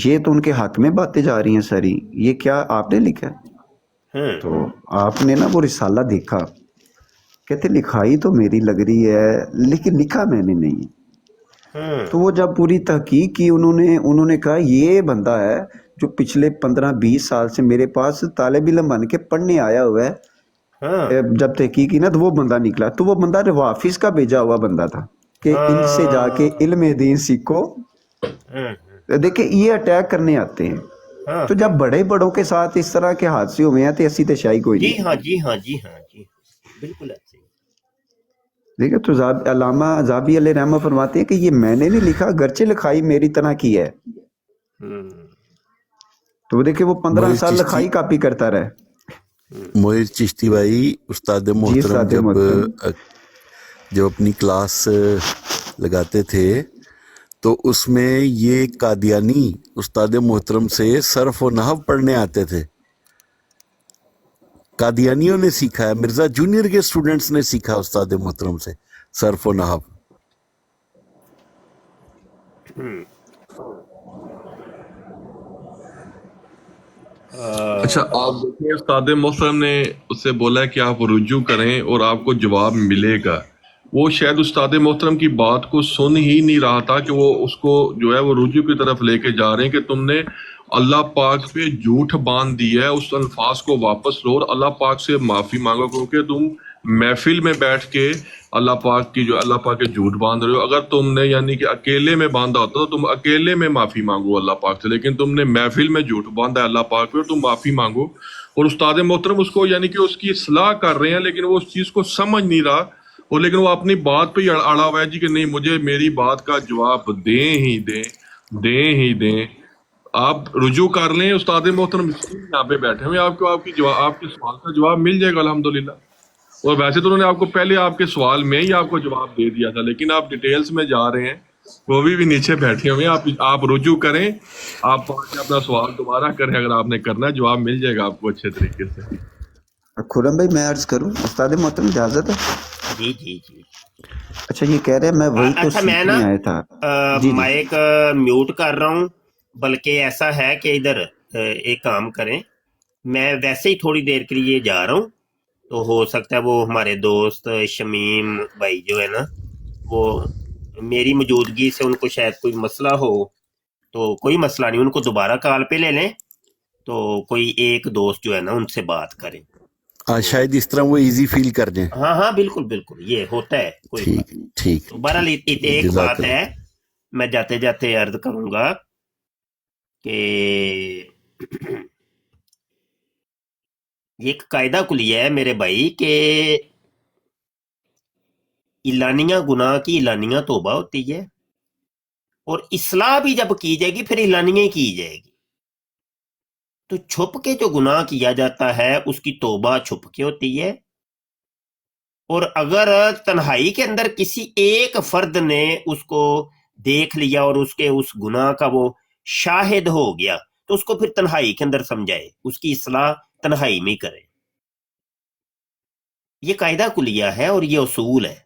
Speaker 4: یہ تو ان کے حق میں باتیں جا رہی ہیں ساری، یہ کیا آپ نے لکھا ہے؟ تو آپ نے نا وہ رسالہ دیکھا، کہتے لکھائی تو میری لگ رہی ہے لیکن لکھا میں نے نہیں. تو وہ جب پوری تحقیق کی انہوں نے کہا یہ بندہ ہے جو پچھلے 15-20 سال سے میرے پاس طالب علم بن کے پڑھنے آیا ہوا ہے. جب تحقیق کی نا تو وہ بندہ نکلا، تو وہ بندہ روافظ کا بھیجا ہوا بندہ تھا کہ ان سے جا کے علم دین سیکھو. دیکھیں یہ اٹیک کرنے آتے ہیں، تو جب بڑے بڑوں کے ساتھ اس طرح کے حادثے ہوئے ہیں تو ایسی تشائی کوئی
Speaker 2: جی
Speaker 4: نہیں.
Speaker 2: ہاں جی ہاں جی ہاں جی بالکل ایسے ہی.
Speaker 4: دیکھیں تو علامہ زابی علیہ رحمہ فرماتے ہیں کہ یہ میں نے نہیں لکھا، گرچہ لکھائی میری طرح کی ہے. تو دیکھیں وہ 15 سال لکھائی کاپی کرتا رہے.
Speaker 3: معیر چشتی بھائی، استاد
Speaker 4: جی
Speaker 3: محترم
Speaker 4: استاد محترم.
Speaker 3: جب اپنی کلاس لگاتے تھے تو اس میں یہ قادیانی استاد محترم سے صرف و نحو پڑھنے آتے تھے. قادیانیوں نے سیکھا ہے، مرزا جونیئر کے اسٹوڈنٹس نے سیکھا استاد محترم سے صرف و نحو.
Speaker 6: اچھا آپ دیکھیں استاد محترم نے اس سے بولا ہے کہ آپ رجوع کریں اور آپ کو جواب ملے گا. وہ شاید استاد محترم کی بات کو سن ہی نہیں رہا تھا کہ وہ اس کو جو ہے وہ رجوع کی طرف لے کے جا رہے ہیں کہ تم نے اللہ پاک پہ جھوٹ باندھ دیا ہے. اس الفاظ کو واپس لو اور اللہ پاک سے معافی مانگو کیونکہ تم محفل میں بیٹھ کے اللہ پاک کے جھوٹ باندھ رہے ہو. اگر تم نے یعنی کہ اکیلے میں باندھا ہوتا تو تم اکیلے میں معافی مانگو اللہ پاک سے، لیکن تم نے محفل میں جھوٹ باندھا ہے اللہ پاک پہ اور تم معافی مانگو. اور استاد محترم اس کو یعنی کہ اس کی اصلاح کر رہے ہیں لیکن وہ اس چیز کو سمجھ نہیں رہا، اور لیکن وہ اپنی بات پہ ہی اڑا ہوا ہے جی کہ نہیں مجھے میری بات کا جواب دیں. آپ رجوع کر لیں، استاد محترم یہاں پہ بیٹھے ہوئے، آپ کے سوال کا جواب مل جائے گا الحمدللہ. اور ویسے تو انہوں نے آپ کو پہلے آپ کے سوال میں ہی آپ کو جواب دے دیا تھا، لیکن آپ ڈیٹیلز میں جا رہے ہیں. وہ بھی نیچے بیٹھے ہوئے ہیں. آپ رجوع کریں، آپ پہنچ کے اپنا سوال دوبارہ کریں، اگر آپ نے کرنا ہے جواب مل جائے گا آپ کو اچھے طریقے سے.
Speaker 4: خرم بھائی میں عرض کروں استاد محترم اجازت ہے؟
Speaker 2: جی جی جی.
Speaker 4: اچھا یہ کہہ رہے ہیں میں وہی تو
Speaker 2: اچھا میں نا
Speaker 4: سیکھنے آیا تھا. جی جی
Speaker 2: مائک میوٹ کر رہا ہوں، بلکہ ایسا ہے کہ ادھر ایک کام کریں، میں ویسے ہی تھوڑی دیر کے لیے جا رہا ہوں، تو ہو سکتا ہے وہ ہمارے دوست شمیم بھائی جو ہے نا وہ میری موجودگی سے ان کو شاید کوئی مسئلہ ہو، تو کوئی مسئلہ نہیں، ان کو دوبارہ کال پہ لے لیں، تو کوئی ایک دوست جو ہے نا ان سے بات کریں.
Speaker 3: شاید اس طرح وہ ایزی فیل کر جائیں.
Speaker 2: ہاں ہاں بالکل بالکل یہ ہوتا ہے، کوئی بات
Speaker 3: ٹھیک
Speaker 2: نہیں.
Speaker 3: ٹھیک
Speaker 2: تو بہرحال ایک
Speaker 3: جزاک
Speaker 2: بات
Speaker 3: اللہ.
Speaker 2: ہے، میں جاتے جاتے عرض کروں گا کہ یہ ایک قاعدہ کلیہ ہے میرے بھائی کہ اعلانیہ گناہ کی اعلانیہ توبہ ہوتی ہے، اور اصلاح بھی جب کی جائے گی پھر اعلانیہ ہی کی جائے گی. تو چھپ کے جو گناہ کیا جاتا ہے اس کی توبہ چھپ کے ہوتی ہے، اور اگر تنہائی کے اندر کسی ایک فرد نے اس کو دیکھ لیا اور اس کے اس گناہ کا وہ شاہد ہو گیا تو اس کو پھر تنہائی کے اندر سمجھائے، اس کی اصلاح تنہائی میں کرے. یہ قاعدہ کلیہ ہے اور یہ اصول ہے.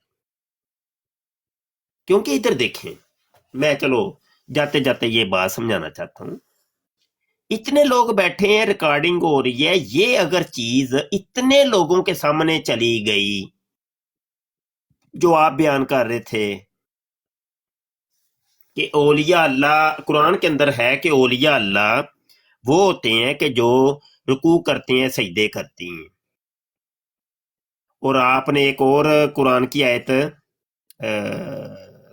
Speaker 2: کیونکہ ادھر دیکھیں، میں چلو جاتے جاتے یہ بات سمجھانا چاہتا ہوں. اتنے لوگ بیٹھے ہیں، ریکارڈنگ ہو رہی ہے، یہ اگر چیز اتنے لوگوں کے سامنے چلی گئی جو آپ بیان کر رہے تھے کہ اولیاء اللہ، قرآن کے اندر ہے کہ اولیاء اللہ وہ ہوتے ہیں کہ جو رکوع کرتے ہیں، سجدے کرتی ہیں. اور آپ نے ایک اور قرآن کی آیت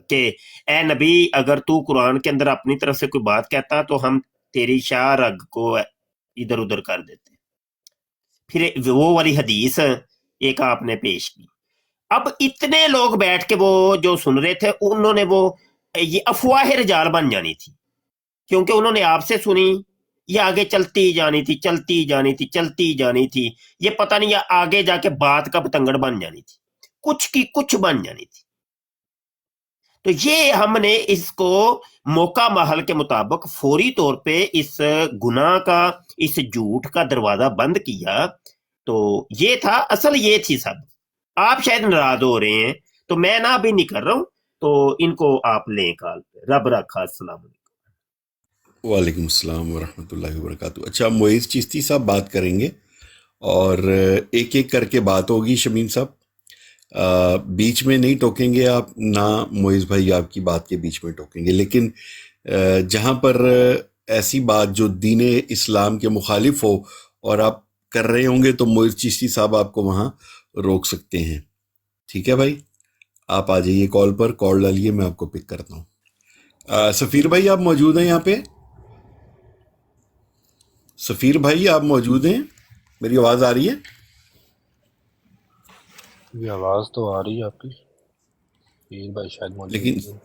Speaker 2: کہ اے نبی اگر تو قرآن کے اندر اپنی طرف سے کوئی بات کہتا تو ہم تیری شاہ رگ کو ادھر ادھر کر دیتے. پھر وہ والی حدیث ایک آپ نے پیش کی. اب اتنے لوگ بیٹھ کے وہ جو سن رہے تھے انہوں نے وہ یہ افواہ رجال بن جانی تھی، کیونکہ انہوں نے آپ سے سنی، یہ آگے چلتی جانی تھی، یہ پتہ نہیں آگے جا کے بات کا پتنگڑ بن جانی تھی، کچھ کی کچھ بن جانی تھی. تو یہ ہم نے اس کو موقع محل کے مطابق فوری طور پہ اس گناہ کا، اس جھوٹ کا دروازہ بند کیا. تو یہ تھا، اصل یہ تھی. سب آپ شاید ناراض ہو رہے ہیں تو میں نہ بھی نہیں کر رہا ہوں، تو ان کو آپ لیں کال پہ. رب رکھا. السلام علیکم.
Speaker 3: وعلیکم السلام ورحمۃ اللہ وبرکاتہ. اچھا معیز چشتی صاحب بات کریں گے اور ایک ایک کر کے بات ہوگی. شمیم صاحب بیچ میں نہیں ٹوکیں گے آپ، نہ معیز بھائی آپ کی بات کے بیچ میں ٹوکیں گے، لیکن جہاں پر ایسی بات جو دین اسلام کے مخالف ہو اور آپ کر رہے ہوں گے تو معیز چشتی صاحب آپ کو وہاں روک سکتے ہیں. ٹھیک ہے بھائی، آپ آ جائیے کال پر، کال ڈالیے، میں آپ کو پک کرتا ہوں. سفیر بھائی آپ موجود ہیں یہاں پہ؟ سفیر بھائی آپ موجود ہیں؟ میری آواز آ رہی ہے؟
Speaker 7: یہ آواز تو آ رہی ہے آپ کی. پیر بھائی شاید موجود
Speaker 3: لیکن
Speaker 7: نہیں.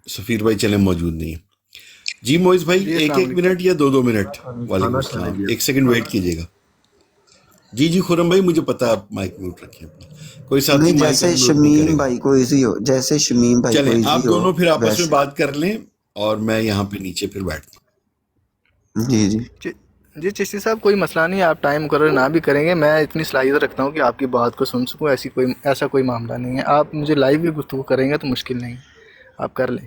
Speaker 3: سفیر بھائی چلیں موجود نہیں ہیں. جی معیز بھائی
Speaker 1: جی
Speaker 3: ایک
Speaker 1: السلام
Speaker 3: ایک
Speaker 1: علیکم.
Speaker 3: منٹ یا دو منٹ. وعلیکم
Speaker 7: کھانا کھانے
Speaker 3: السلام،
Speaker 7: گیا.
Speaker 3: ایک سیکنڈ ویٹ کیجیے گا. جی خرم بھائی مجھے پتا ہے آپ مائک میوٹ رکھیں اپنا، کوئی ساتھی
Speaker 4: نہیں
Speaker 3: مائک
Speaker 4: جیسے
Speaker 3: ان میوٹ نہیں
Speaker 4: شمیم
Speaker 3: کرے گا.
Speaker 4: بھائی کو ایزی ہو، جیسے شمیم بھائی کو
Speaker 3: چلیں
Speaker 4: ایزی
Speaker 3: آپ
Speaker 4: ہو
Speaker 3: دونوں پھر آپس میں
Speaker 4: ویسے.
Speaker 3: بات کر لیں اور میں یہاں پہ نیچے پھر بیٹھتا ہوں.
Speaker 4: جی جی
Speaker 1: جی چشتی صاحب کوئی مسئلہ نہیں ہے، آپ ٹائم مقرر نہ بھی کریں گے، میں اتنی صلاحیت رکھتا ہوں کہ آپ کی بات کو سن سکوں. ایسا کوئی معاملہ نہیں ہے. آپ مجھے لائیو بھی گفتگو کریں گے تو مشکل نہیں، آپ کر لیں.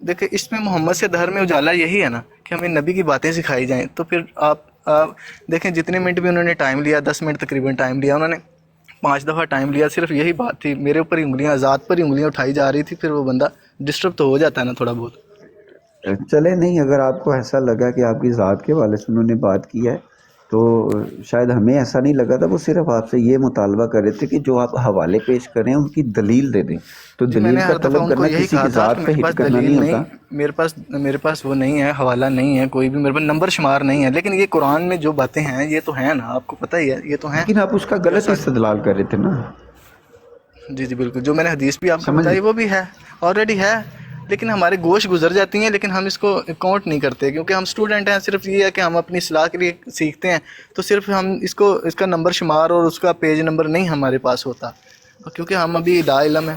Speaker 1: دیکھیں اس میں محمد سے دھر میں اجالا یہی ہے نا کہ ہمیں نبی کی باتیں سکھائی جائیں. تو پھر آپ دیکھیں جتنے منٹ بھی انہوں نے ٹائم لیا, 10 منٹ تقریباً ٹائم لیا, انہوں نے 5 دفعہ ٹائم لیا, صرف یہی بات تھی. میرے اوپر ہی انگلیاں, ذات پر ہی انگلیاں اٹھائی جا رہی تھی. پھر وہ بندہ ڈسٹرب تو ہو جاتا ہے نا تھوڑا بہت.
Speaker 4: چلے نہیں, اگر آپ کو ایسا لگا کہ آپ کی ذات کے حوالے سے انہوں نے بات کی ہے تو شاید ہمیں ایسا نہیں لگا تھا. وہ صرف آپ سے یہ مطالبہ کر رہے تھے کہ جو آپ حوالے پیش کریں ان کی دلیل دے دیں. تو
Speaker 1: جی میں
Speaker 4: دلیل
Speaker 1: نے
Speaker 4: کا
Speaker 1: ہر دفعہ
Speaker 4: طلب
Speaker 1: ان کو
Speaker 4: کرنا
Speaker 1: یہی
Speaker 4: کسی
Speaker 1: کہا
Speaker 4: کی
Speaker 1: تھا
Speaker 4: ذات
Speaker 1: کہ
Speaker 4: پہ
Speaker 1: میرے
Speaker 4: ہٹ
Speaker 1: پاس
Speaker 4: کرنا
Speaker 1: دلیل
Speaker 4: نہیں
Speaker 1: نہیں,
Speaker 4: ہوتا.
Speaker 1: میرے پاس وہ نہیں ہے, حوالہ نہیں ہے, کوئی بھی میرے پاس نمبر شمار نہیں ہے. لیکن یہ قرآن میں جو باتیں ہیں یہ تو ہیں نا, آپ کو پتہ ہی ہے, یہ تو ہیں.
Speaker 4: لیکن آپ اس کا غلط
Speaker 1: جیسا
Speaker 4: استدلال کر رہے تھے نا.
Speaker 1: جی جی بالکل, جو میں نے حدیث بھی آپ کو
Speaker 4: سمجھ
Speaker 1: بتائی وہ بھی ہے, آلریڈی ہے. لیکن ہمارے گوش گزر جاتی ہیں, لیکن ہم اس کو کاؤنٹ نہیں کرتے کیونکہ ہم اسٹوڈنٹ ہیں. صرف یہ ہے کہ ہم اپنی اصلاح کے لیے سیکھتے ہیں. تو صرف ہم اس کا نمبر شمار اور اس کا پیج نمبر نہیں ہمارے پاس ہوتا, کیونکہ ہم ابھی لا علم ہیں.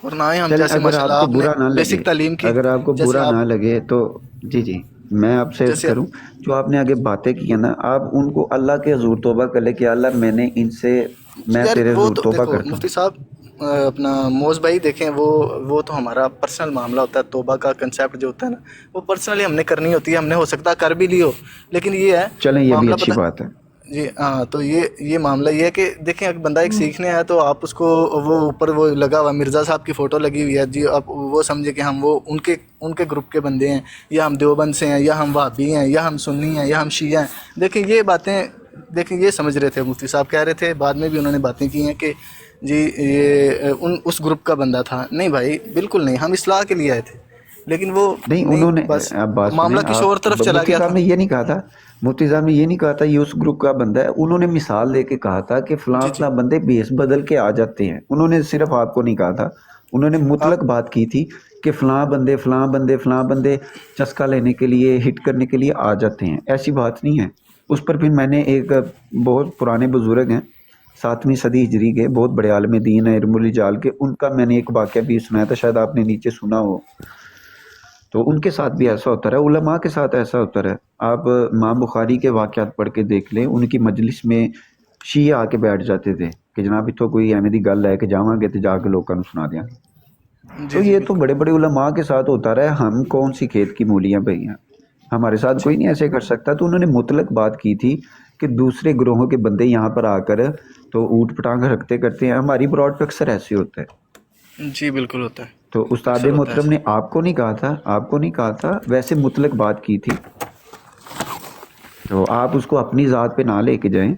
Speaker 1: اور نہ ہی ہم
Speaker 4: چلیں,
Speaker 1: جیسے
Speaker 4: اگر
Speaker 1: ماشاء اللہ
Speaker 4: آپ کو
Speaker 1: آپ نے
Speaker 4: برا نہ لگے,
Speaker 1: بیسک تعلیم کی,
Speaker 4: اگر آپ کو
Speaker 1: جیسے
Speaker 4: برا
Speaker 1: آپ
Speaker 4: نہ لگے تو جی میں آپ سے عرض
Speaker 1: جیسے
Speaker 4: کروں, جو آپ نے آگے باتیں کی ہیں نا, آپ ان کو اللہ کے حضور توبہ کر لے کہ اللہ میں نے ان سے, میں
Speaker 1: یار
Speaker 4: تیرے
Speaker 1: وہ
Speaker 4: حضور
Speaker 1: تو
Speaker 4: توبہ
Speaker 1: دیکھو
Speaker 4: کرتا ہوں.
Speaker 1: مفتی صاحب, اپنا موز بھائی دیکھیں, وہ تو ہمارا پرسنل معاملہ ہوتا ہے. توبہ کا کنسیپٹ جو ہوتا ہے نا وہ پرسنلی ہم نے کرنی ہوتی ہے. ہم نے ہو سکتا ہے کر بھی لی ہو, لیکن یہ ہے
Speaker 4: چلیں یہ بھی
Speaker 1: معاملہ
Speaker 4: اچھی
Speaker 1: پتہ.
Speaker 4: بات ہے.
Speaker 1: جی ہاں, تو یہ معاملہ یہ ہے کہ دیکھیں اگر بندہ ایک سیکھنے آیا تو آپ اس کو, وہ اوپر وہ لگا ہوا مرزا صاحب کی فوٹو لگی ہوئی ہے جی, آپ وہ سمجھے کہ ہم وہ ان کے گروپ کے بندے ہیں, یا ہم دیوبند سے ہیں, یا ہم وہابی ہیں, یا ہم سنی ہیں, یا ہم شیعہ ہیں. دیکھیں یہ باتیں, دیکھیں یہ سمجھ رہے تھے مفتی صاحب, کہہ رہے تھے بعد میں بھی انہوں نے باتیں کی ہیں کہ جی یہ اس گروپ کا بندہ تھا. نہیں بھائی بالکل نہیں, ہم اصلاح کے لیے آئے تھے. لیکن وہ
Speaker 4: نہیں, انہوں نے,
Speaker 1: بس
Speaker 4: آپ بات
Speaker 1: معاملہ
Speaker 4: سنیں,
Speaker 1: کسی اور طرف
Speaker 4: آپ
Speaker 1: چلا
Speaker 4: مفتی
Speaker 1: گیا
Speaker 4: صاحب
Speaker 1: تھا.
Speaker 4: نے یہ نہیں کہا تھا, مفتی صاحب نے یہ نہیں کہا تھا یہ اس گروپ کا بندہ ہے. انہوں نے مثال دے کے کہا تھا کہ فلاں
Speaker 1: جی جی
Speaker 4: فلاں بندے بیس بدل کے آ جاتے ہیں. انہوں نے صرف آپ کو نہیں کہا تھا, انہوں نے
Speaker 1: آپ
Speaker 4: مطلق بات کی تھی کہ فلاں بندے فلاں بندے فلاں بندے چسکا لینے کے لیے, ہٹ کرنے کے لیے آ جاتے ہیں. ایسی بات نہیں ہے. اس پر پھر میں نے ایک بہت پرانے بزرگ ہیں 7ویں صدی ہجری کے, بہت بڑے عالم دین ہیں علم الرجال کے, ان کا میں نے ایک واقعہ بھی سنایا تھا, شاید آپ نے نیچے سنا ہو. تو ان کے ساتھ بھی ایسا ہوتا رہا, علماء کے ساتھ ایسا ہوتا رہا. آپ امام بخاری کے واقعات پڑھ کے دیکھ لیں, ان کی مجلس میں شیعہ آ کے بیٹھ جاتے تھے کہ جناب اتوں کوئی ایویں دی گل ہے کہ جاواں گے تو جا کے لوگوں کو سنا دیاں.
Speaker 1: جی
Speaker 4: تو
Speaker 1: جی
Speaker 4: یہ تو
Speaker 1: بالکل.
Speaker 4: بڑے بڑے علماء کے ساتھ ہوتا رہا. ہم کون سی کھیت کی مولیاں بھئی ہیں, ہمارے ساتھ
Speaker 1: جی
Speaker 4: کوئی نہیں ایسے کر سکتا. تو انہوں نے مطلق بات کی تھی کہ دوسرے گروہوں کے بندے یہاں پر آ کر تو اوٹ پٹانگ رکھتے کرتے ہیں. ہماری براڈ پہ اکثر ایسے ہوتا ہے.
Speaker 1: جی بالکل ہوتا ہے,
Speaker 4: تو استاد
Speaker 1: اکثر ہوتا ہے
Speaker 4: محترم
Speaker 1: ایسا.
Speaker 4: نے آپ کو نہیں کہا تھا, آپ کو نہیں کہا تھا, ویسے مطلق بات کی تھی. تو آپ اس کو اپنی ذات پہ نہ لے کے جائیں.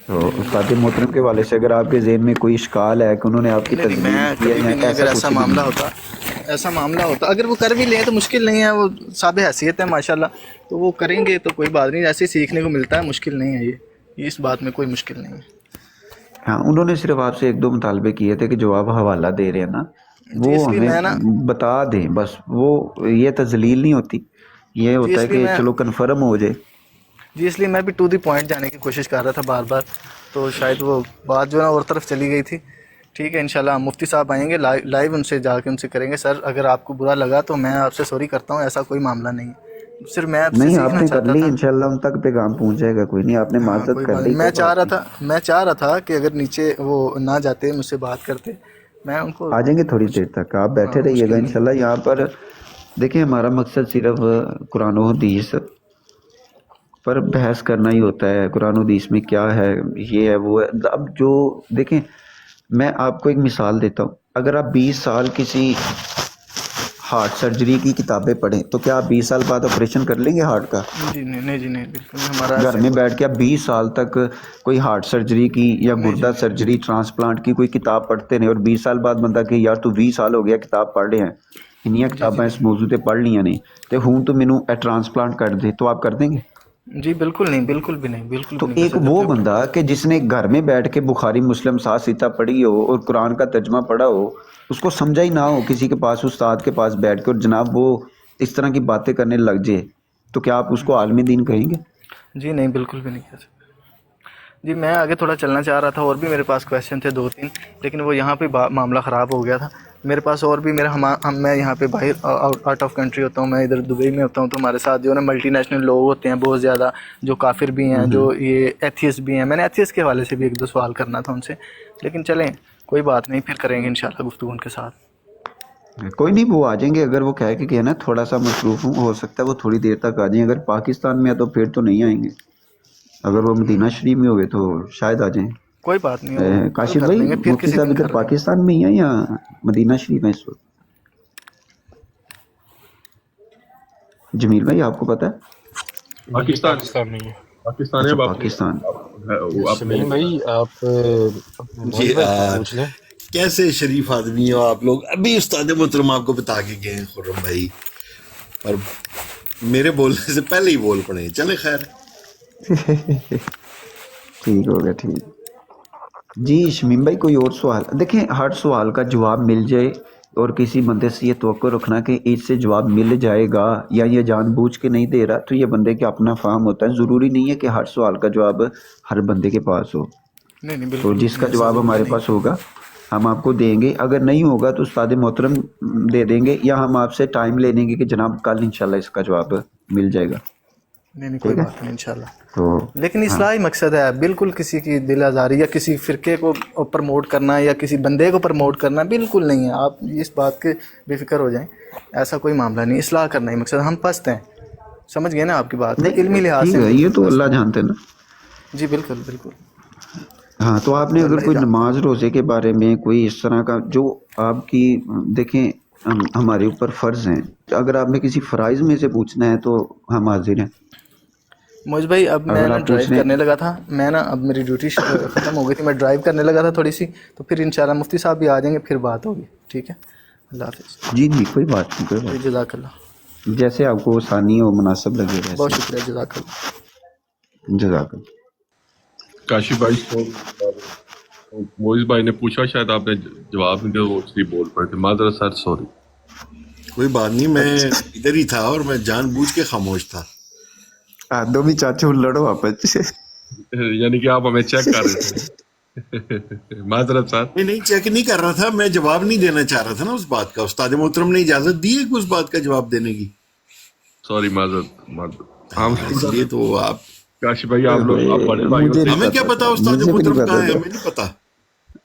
Speaker 4: تو استاد محترم کے حوالے سے اگر آپ کے ذہن میں کوئی اشکال ہے کہ انہوں نے آپ کی
Speaker 1: نہیں نہیں,
Speaker 4: تذلیل
Speaker 1: میں
Speaker 4: کی ہے
Speaker 1: کبھی
Speaker 4: یا
Speaker 1: بھی نہیں,
Speaker 4: ایسا
Speaker 1: اگر ایسا
Speaker 4: کچھ بھی
Speaker 1: معاملہ
Speaker 4: نہیں ہے.
Speaker 1: ہوتا اگر وہ کر بھی لیں تو مشکل نہیں ہے. وہ صاحب حیثیت ہے ماشاءاللہ, تو وہ کریں گے تو کوئی بات نہیں, ایسے سیکھنے کو ملتا ہے, مشکل نہیں ہے یہ اس بات میں کوئی مشکل نہیں ہے.
Speaker 4: ہاں, انہوں نے صرف آپ سے 1-2 مطالبے کیے تھے کہ جو آپ حوالہ دے رہے ہیں نا
Speaker 1: جی
Speaker 4: وہ
Speaker 1: اس لیے
Speaker 4: ہمیں
Speaker 1: میں نا
Speaker 4: بتا دیں بس. وہ یہ تذلیل نہیں ہوتی, یہ
Speaker 1: جی
Speaker 4: ہوتا
Speaker 1: اس
Speaker 4: ہے
Speaker 1: لیے
Speaker 4: کہ
Speaker 1: میں
Speaker 4: چلو کنفرم ہو جائے.
Speaker 1: جی اس لیے میں بھی ٹو دی پوائنٹ جانے کی کوشش کر رہا تھا بار بار, تو شاید وہ بات جو ہے اور طرف چلی گئی تھی. ٹھیک ہے انشاءاللہ مفتی صاحب آئیں گے لائیو, ان سے جا کے ان سے کریں گے. سر اگر آپ کو برا لگا تو میں آپ سے سوری کرتا ہوں, ایسا کوئی معاملہ نہیں ہے. صرف میں آپ سے
Speaker 4: نہیں, آپ
Speaker 1: سیکھنا
Speaker 4: نے کر
Speaker 1: چاہتا
Speaker 4: لی,
Speaker 1: تھا.
Speaker 4: انشاءاللہ ان تک پیغام پہنچ جائے گا. کوئی نہیں, آپ نے
Speaker 1: ہاں
Speaker 4: معذرت
Speaker 1: کوئی
Speaker 4: کر
Speaker 1: بات
Speaker 4: لی,
Speaker 1: نہیں,
Speaker 4: کوئی بات نہیں.
Speaker 1: میں چاہ رہا تھا کہ اگر نیچے وہ نہ جاتے مجھ سے بات کرتے, میں ان کو
Speaker 4: آ جائیں گے تھوڑی
Speaker 1: کچھ
Speaker 4: دیر تک, آپ بیٹھے رہیے گا
Speaker 1: مشکل نہیں.
Speaker 4: انشاءاللہ. یہاں پر دیکھیں ہمارا مقصد صرف قرآن و حدیث پر بحث کرنا ہی ہوتا ہے. قرآن و حدیث میں کیا ہے, یہ ہے وہ ہے. اب جو دیکھیں, میں آپ کو ایک مثال دیتا ہوں. اگر آپ 20 سال کسی ہارٹ سرجری کی کتابیں پڑھیں تو کیا آپ 20 سال بعد آپریشن کر لیں گے ہارٹ کا؟
Speaker 1: جی نہیں جی نہیں, بالکل نہیں, ہمارا
Speaker 4: گھر
Speaker 1: ایسے
Speaker 4: میں
Speaker 1: کوئی
Speaker 4: بیٹھ کے آپ 20 سال تک کوئی ہارٹ سرجری کی یا
Speaker 1: نہیں جی
Speaker 4: گردہ
Speaker 1: نہیں.
Speaker 4: سرجری ٹرانسپلانٹ کی کوئی کتاب پڑھتے نہیں, اور 20 سال بعد بندہ کہ یار تو 20 سال ہو گیا کتاب پڑھ رہے ہیں, انیاں
Speaker 1: جی جی
Speaker 4: کتابیں اس موضوع تے پڑھ لیاں نہیں تے ہوں تو مینوں اے ٹرانسپلانٹ کر دے, تو آپ کر دیں گے؟
Speaker 1: جی بالکل نہیں, بالکل بھی نہیں, بالکل
Speaker 4: تو
Speaker 1: بھی نہیں کر
Speaker 4: ایک
Speaker 1: سکتے
Speaker 4: وہ
Speaker 1: اپنے اوپر.
Speaker 4: بندہ کہ جس نے گھر میں بیٹھ کے بخاری مسلم سات سیتا پڑھی ہو اور قرآن کا ترجمہ پڑھا ہو, اس کو سمجھا ہی نہ ہو کسی کے پاس, استاد کے پاس بیٹھ کے, اور جناب وہ اس طرح کی باتیں کرنے لگ جائے, تو کیا آپ اس کو عالم دین کہیں گے؟
Speaker 1: جی نہیں, بالکل بھی نہیں کر سکتے. جی میں آگے تھوڑا چلنا چاہ رہا تھا, اور بھی میرے پاس کویشچن تھے 2-3, لیکن وہ یہاں پہ معاملہ خراب ہو گیا تھا میرے پاس. اور بھی میں یہاں پہ باہر آؤٹ آف کنٹری ہوتا ہوں, میں ادھر دبئی میں ہوتا ہوں, تو ہمارے ساتھ جو ہے نا ملٹی نیشنل لوگ ہوتے ہیں بہت زیادہ, جو کافر بھی ہیں, جو یہ ایتھیسٹ بھی ہیں. میں نے ایتھیسٹ کے حوالے سے بھی 1-2 سوال کرنا تھا ان سے, لیکن چلیں کوئی بات نہیں, پھر کریں گے انشاءاللہ گفتگو ان کے ساتھ.
Speaker 4: کوئی نہیں، وہ آ جائیں گے. اگر وہ کہہ کے کہ نا تھوڑا سا مصروف ہوں، ہو سکتا ہے وہ تھوڑی دیر تک آ جائیں. اگر پاکستان میں ہے تو پھر تو نہیں آئیں گے. اگر وہ مدینہ شریف میں ہوئے تو شاید آ جائیں.
Speaker 1: کوئی بات نہیں، وہ کل
Speaker 4: کاشف
Speaker 1: کر
Speaker 4: بھائی،
Speaker 1: لیں گے، پھر
Speaker 4: مفتی
Speaker 1: کسی
Speaker 4: صاحب
Speaker 1: دن
Speaker 4: ادھر
Speaker 1: کر لیں گے.
Speaker 4: پاکستان میں ہی ہیں یا مدینہ شریف ہیں اس وقت؟ جمیل بھائی آپ کو پتہ ہے؟
Speaker 7: جی
Speaker 6: پاکستان
Speaker 7: پاکستان میں ہی ہے.
Speaker 6: پاکستان ہے
Speaker 4: اچھا
Speaker 6: اب آپ
Speaker 4: پاکستان.
Speaker 6: وہ اپنے
Speaker 7: شمیم بھائی آپ
Speaker 3: جی
Speaker 7: موئز بھائی سے پوچھ لیں.
Speaker 3: کیسے شریف آدمی ہو آپ لوگ. ابھی استاد محترم آپ کو بتا کے گئے ہیں خرم بھائی، اور میرے بولنے سے پہلے ہی بول پڑے. چلے خیر.
Speaker 4: ٹھیک ہوگا، ٹھیک. جی شمیم بھائی کوئی اور سوال؟ دیکھیں ہر سوال کا جواب مل جائے اور کسی بندے سے یہ توقع رکھنا کہ اس سے جواب مل جائے گا یا یہ جان بوجھ کے نہیں دے رہا، تو یہ بندے کا اپنا فہم ہوتا ہے. ضروری نہیں ہے کہ ہر سوال کا جواب ہر بندے کے پاس ہو.
Speaker 1: نہیں نہیں،
Speaker 4: تو
Speaker 1: بالکل بھی
Speaker 4: جس کا
Speaker 1: نہیں، ایسا
Speaker 4: جواب
Speaker 1: ضروری
Speaker 4: ہمارے
Speaker 1: نہیں.
Speaker 4: پاس ہوگا ہم آپ کو دیں گے. اگر نہیں ہوگا تو استاد محترم دے دیں گے، یا ہم آپ سے ٹائم لے لیں گے کہ جناب کل انشاءاللہ اس کا جواب مل جائے گا.
Speaker 1: نہیں نہیں، کوئی
Speaker 4: ٹھیک ہے.
Speaker 1: بات نہیں انشاءاللہ.
Speaker 4: تو
Speaker 1: لیکن
Speaker 4: ہاں
Speaker 1: اصلاحی مقصد ہے، بالکل کسی کی دل آزاری یا کسی فرقے کو پروموٹ کرنا یا کسی بندے کو پروموٹ کرنا بالکل نہیں ہے. آپ اس بات کے بے فکر ہو جائیں، ایسا کوئی معاملہ نہیں. اصلاح کرنا ہی مقصد. ہم پست ہیں، سمجھ گئے نا آپ کی بات کو،
Speaker 4: نہیں،
Speaker 1: علمی لحاظ سے
Speaker 4: ٹھیک
Speaker 1: ہم
Speaker 4: ہے، یہ
Speaker 1: بالکل
Speaker 4: تو
Speaker 1: پست
Speaker 4: اللہ
Speaker 1: ہیں.
Speaker 4: جانتے ہیں نا.
Speaker 1: جی بالکل بالکل.
Speaker 4: ہاں تو آپ نے
Speaker 1: وہ
Speaker 4: اگر
Speaker 1: اللہ ہی
Speaker 4: کوئی
Speaker 1: جانتے ہیں.
Speaker 4: نماز روزے کے بارے میں کوئی اس طرح کا جو آپ کی دیکھیں ہمارے اوپر فرض ہیں، اگر آپ نے کسی فرائض میں سے پوچھنا ہے تو ہم حاضر ہیں.
Speaker 1: مجھ بھائی اب میں
Speaker 4: اگر
Speaker 1: نا
Speaker 4: آپ
Speaker 1: ڈرائیو
Speaker 4: پوچھ رہے
Speaker 1: کرنے لگا تھا، میں نا اب میری ڈیوٹی ختم ہو گئی تھی، میں ڈرائیو کرنے لگا تھا تھوڑی سی، تو پھر انشاءاللہ مفتی صاحب بھی آ جائیں گے، پھر بات ہوگی. ٹھیک ہے، اللہ حافظ.
Speaker 4: جی جی کوئی بات نہیں، کوئی
Speaker 1: جی
Speaker 4: بات
Speaker 1: جزاک اللہ.
Speaker 4: نہیں، جیسے آپ کو آسانی اور مناسب لگے
Speaker 1: بہت
Speaker 4: ویسے.
Speaker 1: شکریہ، جزاک اللہ.
Speaker 4: جزاک اللہ.
Speaker 6: کاشی بھائی موئز بھائی نے پوچھا، شاید آپ نے جواب نہیں دیا، وہ اس لیے بول پڑے تھے. معذرت سر، سوری.
Speaker 3: کوئی بات نہیں، میں ادھر ہی تھا اور میں جان بوجھ کے خاموش تھا.
Speaker 4: دو بھی چاچو لڑو آپس.
Speaker 6: یعنی کہ آپ ہمیں چیک کر رہے تھے. معذرت سر.
Speaker 3: میں نہیں چیک نہیں کر رہا تھا، میں جواب نہیں دینا چاہ رہا تھا نا اس بات کا. استاد محترم نے اجازت دی ہے کہ اس بات کا جواب دینے کی.
Speaker 6: سوری، معذرت. ہم
Speaker 3: ہاں اس لیے تو آپ
Speaker 6: کاشی بھائی، آپ بڑے بھائیوں
Speaker 4: مجھے
Speaker 6: سے،
Speaker 4: نہیں
Speaker 3: ہمیں کیا
Speaker 4: پتا
Speaker 3: پتا
Speaker 4: تھا،
Speaker 3: استاد
Speaker 4: مجھے بھی نہیں
Speaker 3: محترم
Speaker 4: پتا
Speaker 3: کہاں ہے،
Speaker 4: تھا.
Speaker 3: ہمیں نہیں پتا.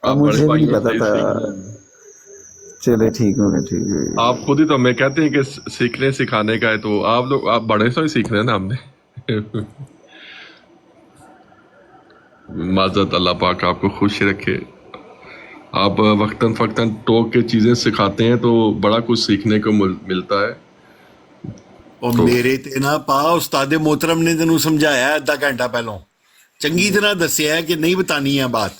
Speaker 6: آپ بڑے
Speaker 4: مجھے بھی نہیں
Speaker 6: بھائیوں
Speaker 4: پتا
Speaker 6: سے
Speaker 4: تھا.
Speaker 6: سیکھنا.
Speaker 4: چلے ٹھیک ہوگا، ٹھیک ہے.
Speaker 6: آپ خود ہی تو ہمیں کہتے ہیں کہ سیکھنے سکھانے کا ہے، تو آپ بڑے سے ہی سیکھ رہے ہیں نا ہم نے. معذرت. اللہ پاک آپ کو خوش رکھے. آپ وقتاً فقتاً ٹوک کے چیزیں سکھاتے ہیں تو بڑا کچھ سیکھنے کو ملتا ہے.
Speaker 3: اور
Speaker 6: تو
Speaker 3: میرے تینا پا استاد محترم نے تینوں سمجھایا آدھا گھنٹہ پہلوں، چنگی طرح دسیا ہے کہ نہیں بتانی ہے بات.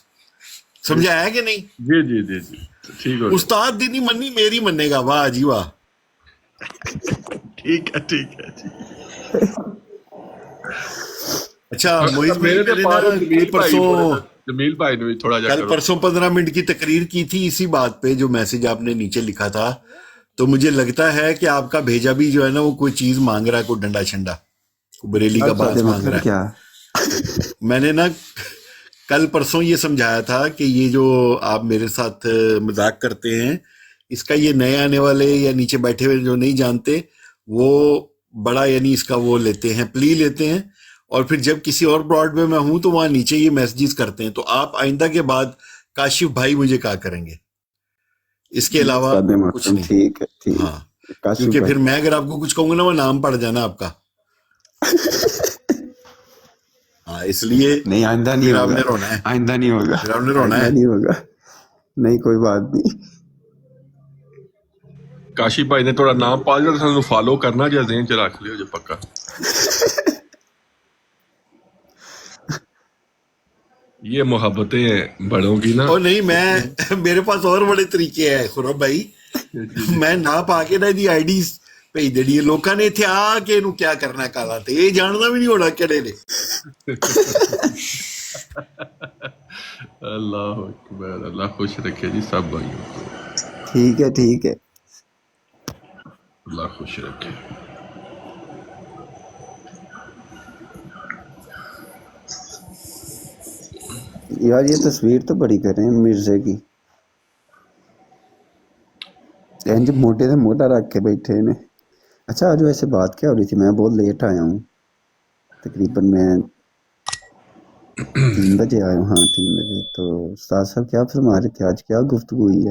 Speaker 3: سمجھایا ہے کہ نہیں؟
Speaker 6: جی جی جی جی، ٹھیک ہو گیا.
Speaker 3: استاد دی نہیں منی، میری منے گا. واہ جی واہ.
Speaker 6: ٹھیک ہے ٹھیک ہے ٹھیک.
Speaker 3: اچھا معیز بھائی،
Speaker 6: میرے
Speaker 3: میں
Speaker 6: سے
Speaker 3: نے نا
Speaker 6: فارغ
Speaker 3: کل
Speaker 6: جمیل بھائی
Speaker 3: پرسوں
Speaker 6: بولے تھے، جمیل بھائی نے بھی تھوڑا جا کرو.
Speaker 3: 15 منٹ کی تقریر کی تھی اسی بات پہ جو میسج آپ نے نیچے لکھا تھا. تو مجھے لگتا ہے کہ آپ کا بھیجا بھی جو ہے نا وہ کوئی چیز مانگ رہا ہے، کوئی ڈنڈا چھنڈا، کوئی بریلی کا
Speaker 4: استاد
Speaker 3: باس مانگ رہا
Speaker 4: محترم کیا؟
Speaker 3: ہے. میں نے نا کل پرسوں یہ سمجھایا تھا کہ یہ جو آپ میرے ساتھ مذاق کرتے ہیں، اس کا یہ نئے آنے والے یا نیچے بیٹھے ہوئے جو نہیں جانتے، وہ بڑا یعنی اس کا وہ لیتے ہیں، پلی لیتے ہیں. اور پھر جب کسی اور براڈ وے میں ہوں تو وہاں نیچے یہ میسیجز کرتے ہیں. تو آپ آئندہ کے بعد کاشف بھائی مجھے کہا کریں گے، اس کے
Speaker 4: جی
Speaker 3: علاوہ
Speaker 4: استاد
Speaker 3: کچھ
Speaker 4: محترم،
Speaker 3: نہیں.
Speaker 4: ٹھیک ہے، ٹھیک.
Speaker 3: ہاں،
Speaker 4: کاشف
Speaker 3: کیونکہ
Speaker 4: بھائی.
Speaker 3: پھر میں اگر آپ کو کچھ کہوں گا نا وہ نام پڑ جانا آپ کا. ہاں اس لیے
Speaker 4: نہیں آئندہ نہیں
Speaker 3: پھر آپ
Speaker 4: ہوگا،
Speaker 3: نے رونا ہے،
Speaker 4: آئندہ نہیں ہوگا،
Speaker 3: پھر آپ نے رونا
Speaker 4: آئندہ
Speaker 3: ہے.
Speaker 4: نہیں ہوگا. نہیں کوئی بات نہیں.
Speaker 6: کاشی بھائی نے تھوڑا نام پا لیا تو فالو کرنا، جو ذہن چ رکھ لیو جو پکا. یہ محبتیں ہیں بڑوں کی نا.
Speaker 3: اور نہیں، میں میرے پاس اور بڑے طریقے ہیں خرم بھائی. میں نہ پا کے نا دی آئی ڈی بھیج دینی ہے لوکاں نے اتنے آ کے انہوں کیا کرنا کالا تے یہ جاننا بھی نہیں ہونا کہڑے نے.
Speaker 6: اللہ اکبر. اللہ خوش رکھے جی سب بھائیوں کو،
Speaker 4: ٹھیک ہے، ٹھیک ہے.
Speaker 6: اللہ خوش رکھے.
Speaker 4: یار یہ تصویر تو بڑی کر رہے ہیں مرزا کی، انج موٹے سے موٹا رکھ کے بیٹھے نے. اچھا آج ویسے بات کیا ہو رہی تھی؟ میں بہت لیٹ آیا ہوں، تقریباً میں 3 بجے آیا ہوں. ہاں 3 بجے. تو استاد صاحب کیا فرما رہے تھے؟ آج کیا گفتگو ہوئی ہے؟